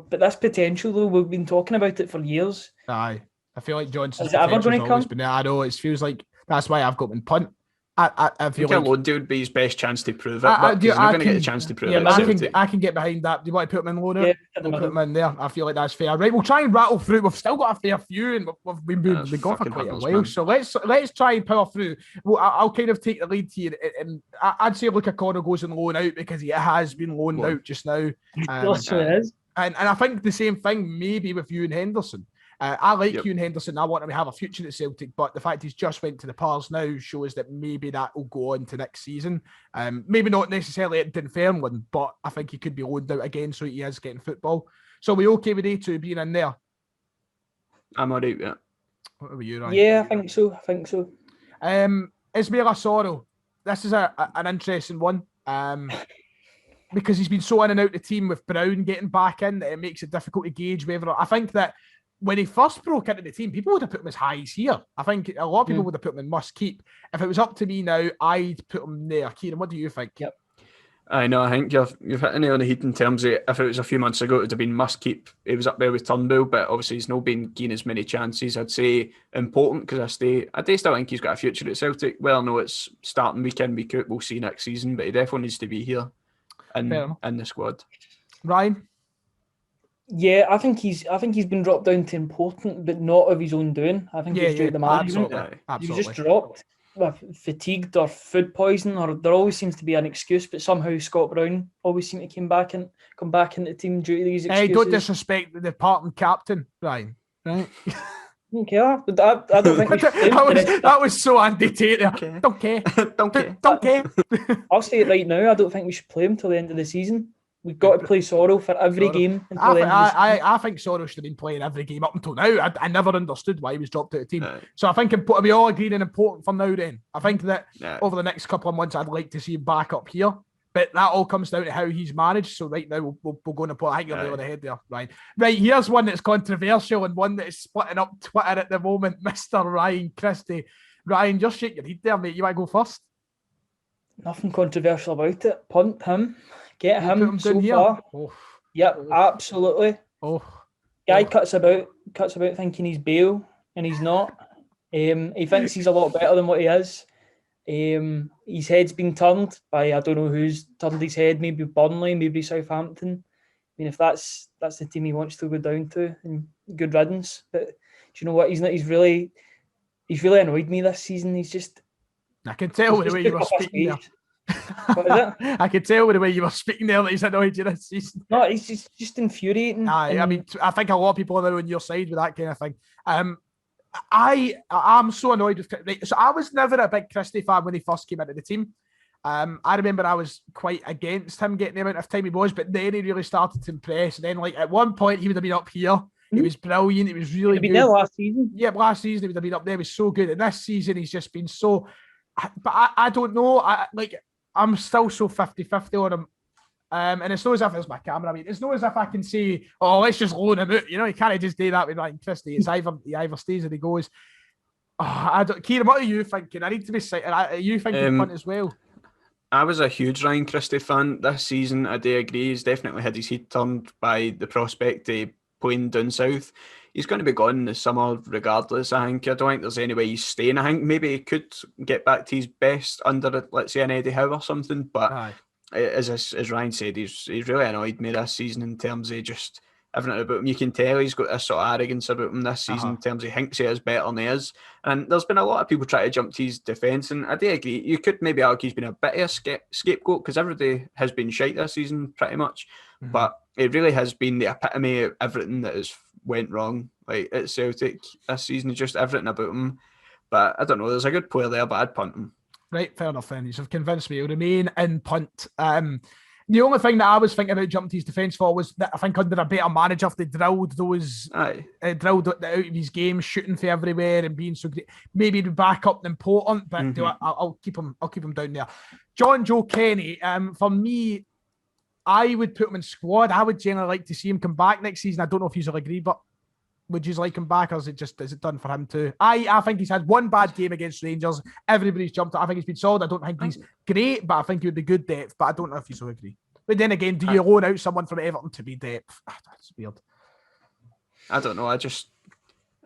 But this potential, though, we've been talking about it for years. Aye, I feel like Johnson's is it ever going to come? Been there. I know, it feels like that's why I've got him in punt. I feel like a loan deal would be his best chance to prove it, but he's not going to get the chance to prove it. I can get behind that. Do you want to put him in loan? Yeah, we'll put him in there. I feel like that's fair. Right, we'll try and rattle through. We've still got a fair few, and we've been gone for quite a while. Man. So let's try and power through. Well, I'll kind of take the lead here, and I'd say Luca Connor goes on loan out because he has been loaned out just now. And I think the same thing maybe with Ewan Henderson. I like Ewan Henderson. I want him to have a future at Celtic, but the fact he's just went to the Pars now shows that maybe that will go on to next season. Maybe not necessarily at Dunfermline, but I think he could be loaned out again, so he is getting football. So are we okay with A2 being in there? I'm all right with it. What about you, Ryan? Yeah, I think so. Ismaila Soro. This is an interesting one. Because he's been so in and out the team with Brown getting back in, that it makes it difficult to gauge whether. I think that when he first broke into the team, people would have put him as high as here. I think a lot of people would have put him in must keep. If it was up to me now, I'd put him there. Kieran, what do you think? Yep. I know. I think you've hit the nail on the head in terms of, if it was a few months ago, it would have been must keep. He was up there with Turnbull, but obviously he's not been getting as many chances. I'd say important, because I do still think he's got a future at Celtic. Well, no, it's starting week in, week out. We'll see next season, but he definitely needs to be here in the squad. Ryan? Yeah, I think he's been dropped down to important, but not of his own doing. I think he's the management. He was just dropped, fatigued or food poisoning, or there always seems to be an excuse. But somehow Scott Brown always seemed to come back into the team due to these excuses. Hey, don't disrespect the departing captain, Ryan. Right? Okay, I don't think that was so anti-Tate. Okay. Don't care. I'll say it right now. I don't think we should play him till the end of the season. We've got to play Soro for every game. I think Soro should have been playing every game up until now. I never understood why he was dropped out of the team. So I think we all agreed on important for now then. I think that over the next couple of months, I'd like to see him back up here. But that all comes down to how he's managed. So right now, we'll go on a point. I think you're on the head there, Ryan. Right, here's one that's controversial and one that is splitting up Twitter at the moment. Mr. Ryan Christie. Ryan, just shake your head there, mate. You want to go first? Nothing controversial about it. Punt him. Get him so far. Oh. Yep, absolutely. Guy cuts about thinking he's Bale, and he's not. He thinks he's a lot better than what he is. His head's been turned by, I don't know who's turned his head, maybe Burnley, maybe Southampton. I mean, if that's the team he wants to go down to, and good riddance. But do you know what? He's really annoyed me this season. I can tell with the way you were speaking there. What is it? I could tell with the way you were speaking there that he's annoyed you this season. No, he's just infuriating. I mean, I think a lot of people are now on your side with that kind of thing. I'm so annoyed with. So I was never a big Christie fan when he first came into the team. I remember I was quite against him getting the amount of time he was, but then he really started to impress. And then, like, at one point, he would have been up here. He was brilliant. He was really good. There last season. Yeah, last season he would have been up there. He was so good. And this season he's just been so. But I don't know. I'm still so 50-50 on him. And it's not as if it's my camera. I mean, it's not as if I can say, "Oh, let's just loan him out." You know, you can't just do that with Ryan Christie. It's he either stays or he goes. Kieran, what are you thinking? I need to be. Are you thinking punt as well? I was a huge Ryan Christie fan this season. I do agree. He's definitely had his head turned by the prospect of playing down south. He's going to be gone in the summer regardless, I think. I don't think there's any way he's staying. I think maybe he could get back to his best under, let's say, an Eddie Howe or something. But as Ryan said, he's really annoyed me this season in terms of just everything about him. You can tell he's got this sort of arrogance about him this season in terms of he thinks he is better than he is. And there's been a lot of people try to jump to his defence, and I do agree. You could maybe argue he's been a bit of a scapegoat because everybody has been shite this season pretty much. But it really has been the epitome of everything that has went wrong at Celtic this season, just everything about him. But I don't know, there's a good player there, but I'd punt him. Right, fair enough then. You've convinced me. He'll remain in punt. The only thing that I was thinking about jumping to his defence for was that I think under a better manager, if they drilled those, drilled out of his game, shooting for everywhere and being so great, maybe the backup important. But I'll keep him down there. Jonjoe Kenny, for me, I would put him in squad. I would generally like to see him come back next season. I don't know if you'll agree, but would you like him back, or is it done for him too? I think he's had one bad game against Rangers. Everybody's jumped. I think he's been solid. I don't think he's great, but I think he would be good depth. But I don't know if you so agree. But then again, do you loan out someone from Everton to be depth? That's weird. I don't know.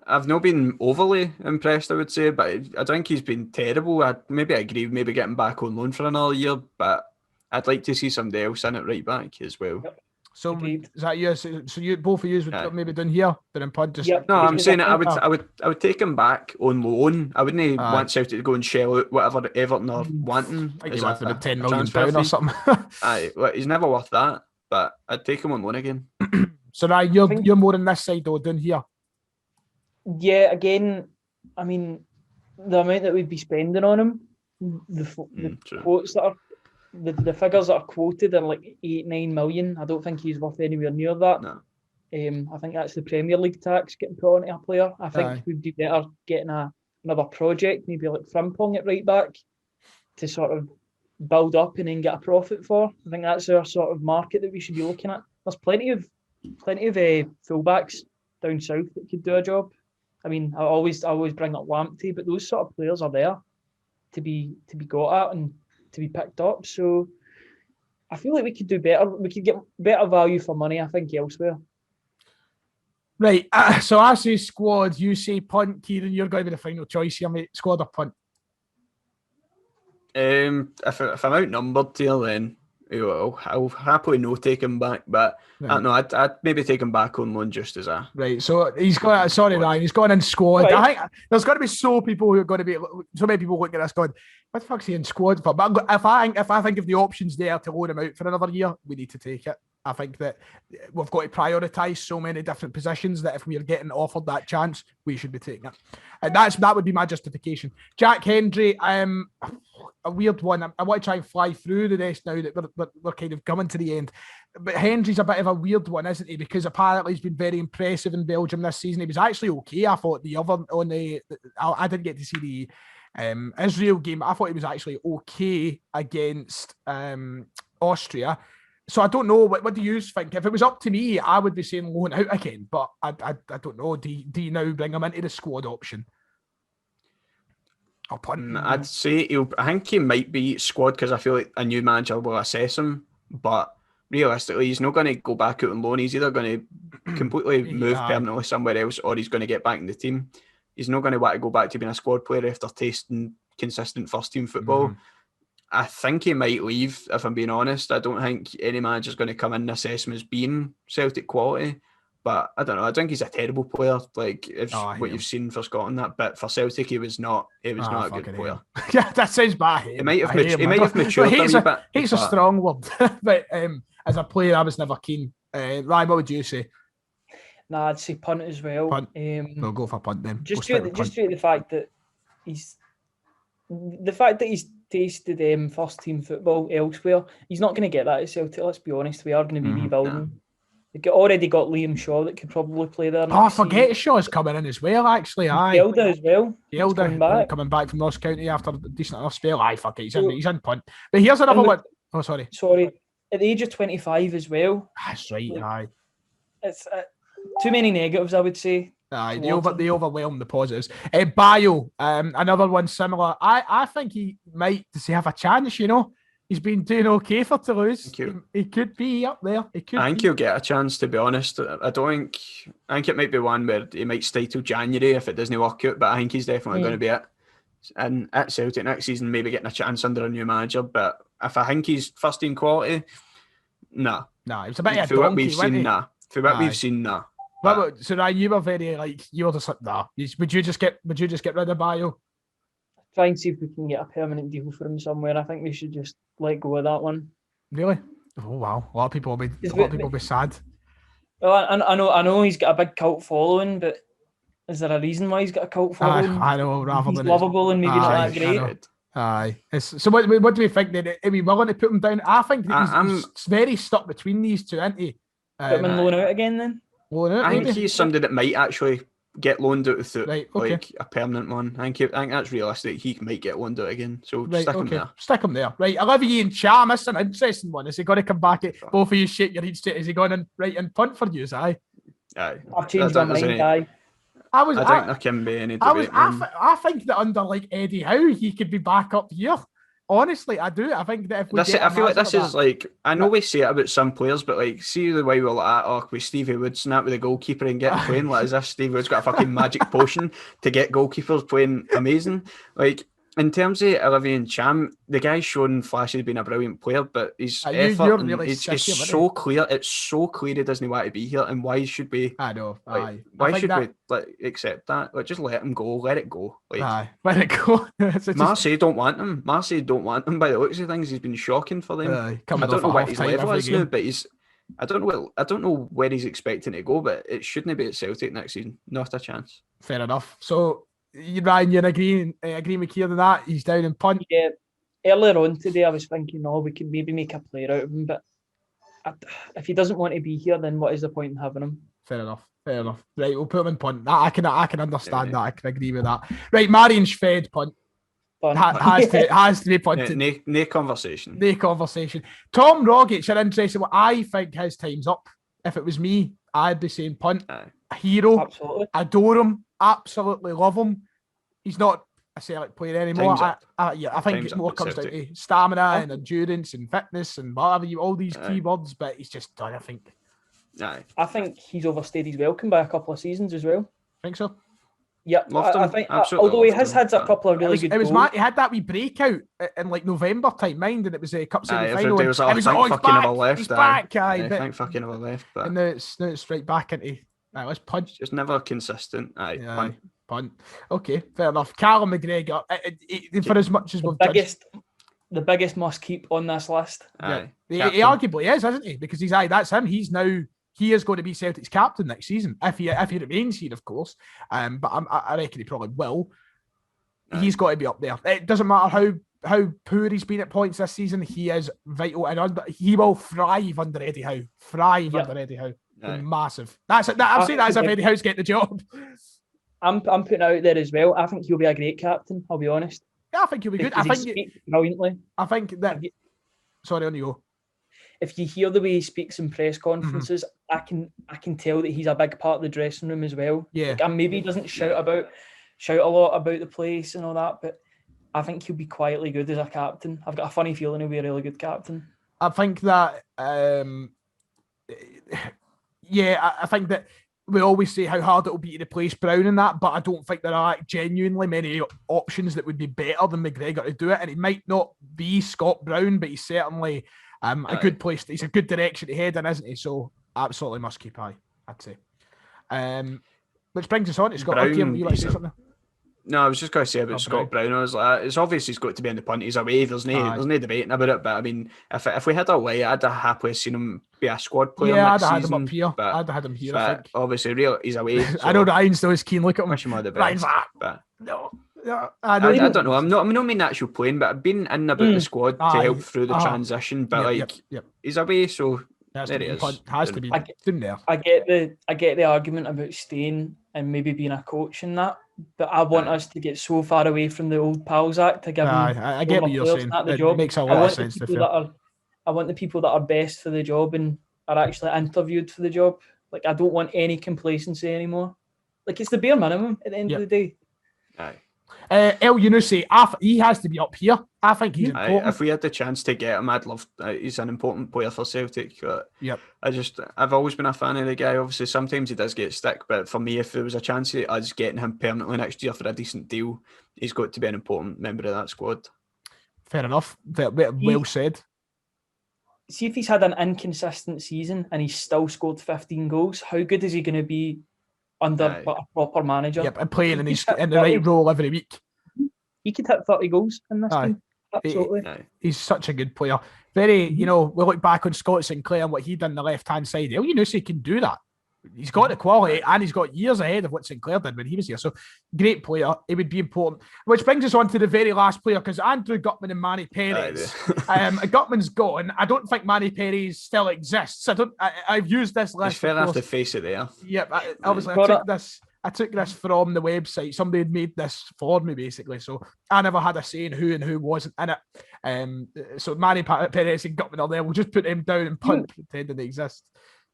I've not been overly impressed, I would say, but I think he's been terrible. I agree with maybe getting back on loan for another year, but I'd like to see somebody else in it right back as well. Yep. So is that you? So you both of you would maybe down here, then in punt. No, I'm saying I would take him back on loan. I wouldn't want Celtic to go and shell out whatever Everton are wanting. I think he's worth about £10 million or something. Well, he's never worth that, but I'd take him on loan again. So now you're more on this side though, down here. Yeah, again, I mean, the amount that we'd be spending on him, the quotes that are. The figures that are quoted are like 8-9 million. I don't think he's worth anywhere near that. No. I think that's the Premier League tax getting put onto a player. I think we'd do better getting another project, maybe like Frimpong at right back, to sort of build up and then get a profit for. I think that's our sort of market that we should be looking at. There's plenty of fullbacks down south that could do a job. I mean, I always bring up Lamptey, but those sort of players are there to be got at and to be picked up. So I feel like we could do better. We could get better value for money, I think, elsewhere. Right. So I say squad, you say punt. Kieran, you're going to be the final choice here, mate. Squad or punt? If I'm outnumbered here, then I'll happily no take him back. But I don't know, I'd maybe take him back on loan just as a... Right, so he's got... Sorry, Ryan, he's gone in squad. Right. I think there's got to be so many people looking at this going, what the fuck's he in squad for? But if I think of the options there to loan him out for another year, we need to take it. I think that we've got to prioritise so many different positions that if we are getting offered that chance, we should be taking it. And that would be my justification. Jack Hendry, a weird one. I want to try and fly through the rest now that we're kind of coming to the end. But Hendry's a bit of a weird one, isn't he? Because apparently he's been very impressive in Belgium this season. He was actually okay, I thought. I didn't get to see the Israel game. I thought he was actually okay against Austria. So I don't know. What do you think? If it was up to me, I would be saying loan out again. But I don't know. Do you now bring him into the squad option? I'll punt. I'd say I think he might be squad because I feel like a new manager will assess him. But realistically, he's not going to go back out on loan. He's either going to completely move permanently somewhere else, or he's going to get back in the team. He's not going to want to go back to being a squad player after tasting consistent first team football. I think he might leave, if I'm being honest. I don't think any manager's going to come in and assess him as being Celtic quality. But I don't know. I think he's a terrible player. Like what you've seen for Scotland, that bit for Celtic, he was not a good player. Yeah, that sounds bad. He might have matured a wee bit. Hate's a strong word, but as a player, I was never keen. Ryan, what would you say? Nah, I'd say punt as well. Punt. We'll go for punt then. Just due to the fact that he's tasted first team football elsewhere, he's not going to get that at Celtic. Let's be honest, we are going to be rebuilding. They've already got Liam Shaw that could probably play there. I forget Shaw's coming in as well. Actually, Gelder as well. Gelder coming back from Ross County after a decent enough spell. Fuck it, he's in punt. But here's another one. Oh, sorry. at the age of 25 as well. That's right, Like, aye. It's too many negatives, I would say. Aye, they overwhelm the positives. Bio, another one similar. I think he might have a chance, you know. He's been doing okay for Toulouse. He could be up there. I think he'll get a chance, to be honest. I think it might be one where he might stay till January if it doesn't work out, but I think he's definitely going to be it. And at Celtic next season, maybe getting a chance under a new manager. But if I think he's first team quality, nah. Nah, it was a bit of a For what donkey, we've seen, nah. For what we've seen, nah. So Ryan, you were very you were just like, nah. Would you just get rid of Bio? Try and see if we can get a permanent deal for him somewhere. I think we should just let go of that one. Really? Oh wow! A lot of people will be sad. Well, I know he's got a big cult following, but is there a reason why he's got a cult following? I know, rather he's than lovable and maybe not that great. Aye. So what do we think then? Are we willing to put him down? I think he's very stuck between these two, isn't he? Put him in loan out again then? I think he's somebody that might actually get loaned out without like a permanent one. I think that's realistic. He might get loaned out again. So stick him there. Stick him there. Right. Olivier Ntcham, that's an interesting one. Is he going to come back? Both of you shake your heads. Is he going in right in punt for you? Aye. I've changed my mind. Aye. I think there can be any debate. I think that under like Eddie Howe, he could be back up here. Honestly, I do. I think that if we I feel like this is like, I know we say it about some players, but like, see the way we're like, with Stevie Wood snap with the goalkeeper and get playing, like as if Stevie Wood's got a fucking magic potion to get goalkeepers playing amazing. Like, in terms of Olivier Ntcham, the guy's shown flashes of being a brilliant player, but his effort it's so clear. It's so clear he doesn't want to be here, and why should we? I know. Like, why should we accept that? Like, just let him go. Let it go. Like, let it go. Marseille don't want him. Marseille don't want him. By the looks of things, he's been shocking for them. I don't know what his level is now, but I don't know where he's expecting to go, but it shouldn't be at Celtic next season. Not a chance. Fair enough. So, Ryan, you're agreeing with Kieran that he's down in punt? Yeah. Earlier on today, I was thinking, we can maybe make a player out of him, but if he doesn't want to be here, then what is the point in having him? Fair enough. Right, we'll put him in punt. I can understand that. I can agree with that. Right, Marion Shved punt. Has to be punted. No conversation. Tom Rogic, an interesting one. I think his time's up. If it was me, I'd be saying punt. A hero. Absolutely. Adore him. Absolutely love him. He's not a Celtic player anymore. I think it more comes down to stamina and endurance and fitness and whatever, all these keywords, but he's just done, I think. I think he's overstayed his welcome by a couple of seasons as well. Think so? Yeah, I think, although he has had a couple of really good goals. He had that wee breakout in like November time, mind, and it was a cup semi-final. It was like, he's back. I think fucking never left. But... And now it's right back into, let's punch. Just never consistent. Punt. Okay, fair enough. Callum McGregor, for as much as the biggest must keep on this list. He arguably is, isn't he? Because that's him. He is going to be Celtic's captain next season if he remains here, of course. But I reckon he probably will. He's got to be up there. It doesn't matter how poor he's been at points this season. He is vital and he will thrive under Eddie Howe. Under Eddie Howe. Massive. I'm saying that as if Eddie Howe's getting the job. I'm putting out there as well. I think he'll be a great captain. I'll be honest. Yeah, I think he'll be good. I think he speaks brilliantly. I think that. Sorry, on you go. If you hear the way he speaks in press conferences, I can tell that he's a big part of the dressing room as well. Yeah. And maybe he doesn't shout a lot about the place and all that, but I think he'll be quietly good as a captain. I've got a funny feeling he'll be a really good captain. I think that I think that we always say how hard it'll be to replace Brown in that, but I don't think there are genuinely many options that would be better than McGregor to do it. And it might not be Scott Brown, but he's certainly a good place. He's a good direction to head in, isn't he? So absolutely must keep high, I'd say. Which brings us on to Scott Brown. You like to say something? No, I was just going to say about Scott Brown. I was like, it's obvious he's got to be in the punt. He's away. There's no debating about it. But I mean, if we had a way, I'd have happily seen him be a squad player. Yeah, next I'd have season, had him up here. I'd have had him here. I think. Obviously, he's away. So I know Ryan's still is keen. Look at him. Wish him all the best. Ryan's but I don't know. I'm not mean actual playing, but I've been in about the squad to help through the transition. But he's away, so there he is. Has to be in there. I get the argument about staying and maybe being a coach and that, but I want us to get so far away from the old Pals Act to give him. I get what you're saying. It job. Makes a lot of sense. I I want the people that are best for the job and are actually interviewed for the job. Like, I don't want any complacency anymore. Like, it's the bare minimum at the end of the day. Aye. Elyounoussi, he has to be up here. I think he's important. If we had the chance to get him, I'd love. He's an important player for Celtic. Yep. I've always been a fan of the guy. Obviously, sometimes he does get stick, but for me, if there was a chance of us getting him permanently next year for a decent deal, he's got to be an important member of that squad. Fair enough. Well said. See, if he's had an inconsistent season and he's still scored 15 goals, how good is he going to be under a proper manager? Yep, and playing in the right role every week. He could hit 30 goals in this team. Absolutely. He's such a good player. Very, we look back on Scott Sinclair and what he done on the left-hand side. Elyounoussi can do that. He's got the quality and he's got years ahead of what Sinclair did when he was here. So, great player. It would be important. Which brings us on to the very last player, because Andrew Gutman and Manny Perez. Gutman's gone. I don't think Manny Perez still exists. I've used this list. He's fair enough to face it there. Yep. I took this from the website. Somebody had made this for me, basically. So I never had a say in who and who wasn't in it. So Manny Perez and Gutman are there. We'll just put him down and punt, pretending they exist.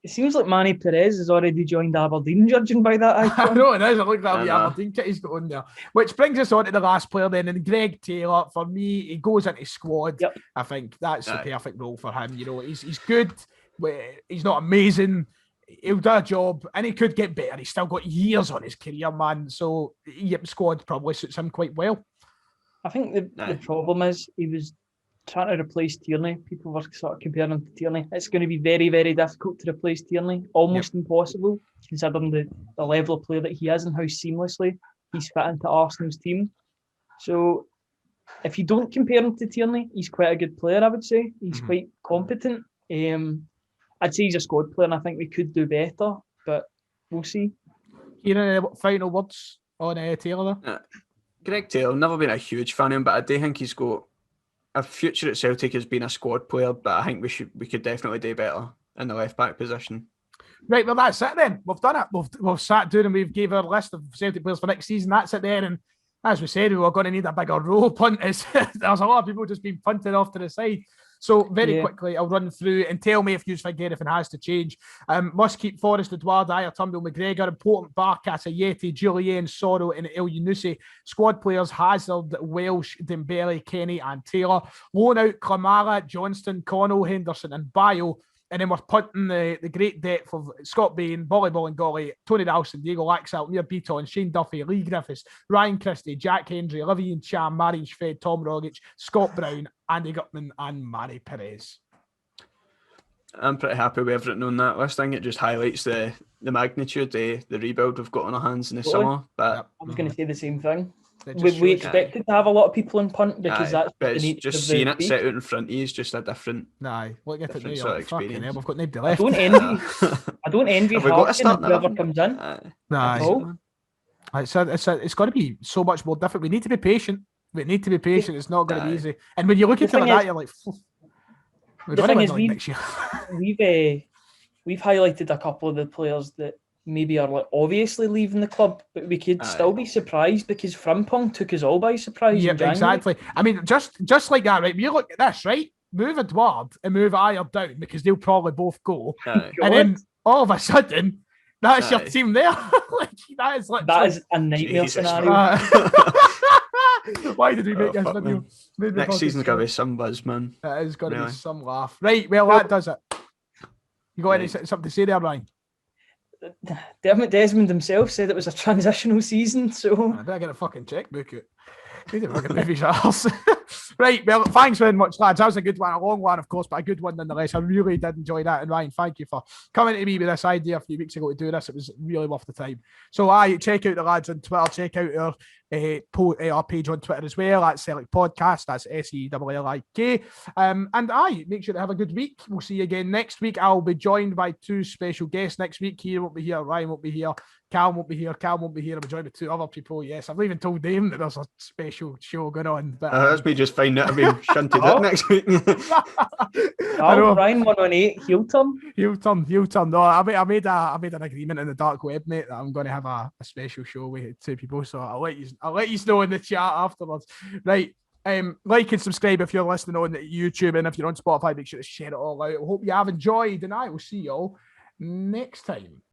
It seems like Manny Perez has already joined Aberdeen, judging by that. I know it is. I look at the Aberdeen kit he's got on there. Which brings us on to the last player then, and Greg Taylor. For me, he goes into squad. Yep. I think that's the perfect role for him. He's good. He's not amazing. He'll do a job, and he could get better. He's still got years on his career, man. So, squad probably suits him quite well. I think the problem is he was trying to replace Tierney. People were sort of comparing him to Tierney. It's going to be very, very difficult to replace Tierney. Almost impossible, considering the level of player that he is and how seamlessly he's fit into Arsenal's team. So, if you don't compare him to Tierney, he's quite a good player, I would say. He's quite competent. I'd say he's a squad player, and I think we could do better, but we'll see. Final words on Taylor there? Greg Taylor, never been a huge fan of him, but I do think he's got a future at Celtic as being a squad player, but I think we could definitely do better in the left back position. Right, well that's it then. We've done it. We've sat down and we've gave our list of Celtic players for next season. That's it there. And as we said, we were going to need a bigger role. There's a lot of people just being punted off to the side. So very quickly, I'll run through and tell me if you think anything has to change. Must keep Forrest, Édouard, Ayer, Turnbull, McGregor. Important Barkas, Ajeti, Jullien, Soro and Elyounoussi. Squad players Hazard, Welsh, Dembele, Kenny and Taylor. Loan out Klimala, Johnston, Conor, Henderson and Bain. And then we're punting the great depth of Scott Bain, Boli Bolingoli, Tony Ralston, Diego Laxalt, Nir Bitton, Shane Duffy, Leigh Griffiths, Ryan Christie, Jack Hendry, Olivier Ntcham, Marian Shved, Tom Rogic, Scott Brown, Andy Gutman and Manny Perez. I'm pretty happy with everything on that list. I think it just highlights the magnitude, the rebuild we've got on our hands in the summer. But I was going to say the same thing. We expected to have a lot of people in punt because that's but it's just seeing it set out in front of you is just a different. Look at it now. Sort of experience. We've got nobody left. I don't envy whoever comes in. It's got to be so much more different. We need to be patient. It's not going to be easy. And when you look at it like that, you're like, the thing is, we've highlighted a couple of the players that maybe are like obviously leaving the club, but we could still be surprised because Frimpong took us all by surprise. Yeah, exactly. I mean, just like that, right? You look at this, right? Move Édouard and move Ayer down because they'll probably both go, and then all of a sudden, that's your team there. That is a nightmare scenario. Why did we make this video? Next season's got to be some buzz, man. It is going to be some laugh. Right, well, that does it. You got something to say there, Ryan? Dermot Desmond himself said it was a transitional season, so I better get a fucking checkbook out. Need to fucking movie shots. Right, well, thanks very much, lads. That was a good one, a long one, of course, but a good one nonetheless. I really did enjoy that. And Ryan, thank you for coming to me with this idea a few weeks ago to do this. It was really worth the time. So, check out the lads on Twitter. Check out our page on Twitter as well. That's Sellik Podcast. That's SELLIK. And make sure to have a good week. We'll see you again next week. I'll be joined by two special guests next week. Kieran won't be here. Ryan won't be here. Callum won't be here. I'll be joined by two other people. Yes, I've even told them that there's a special show going on. But that's me just finding out I'll be shunted up next week. Ryan 118 heel turn. No, I made an agreement in the dark web, mate, that I'm going to have a special show with two people. So I'll let you know in the chat afterwards. Right. Like and subscribe if you're listening on YouTube, and if you're on Spotify, make sure to share it all out. I hope you have enjoyed, and I will see you all next time.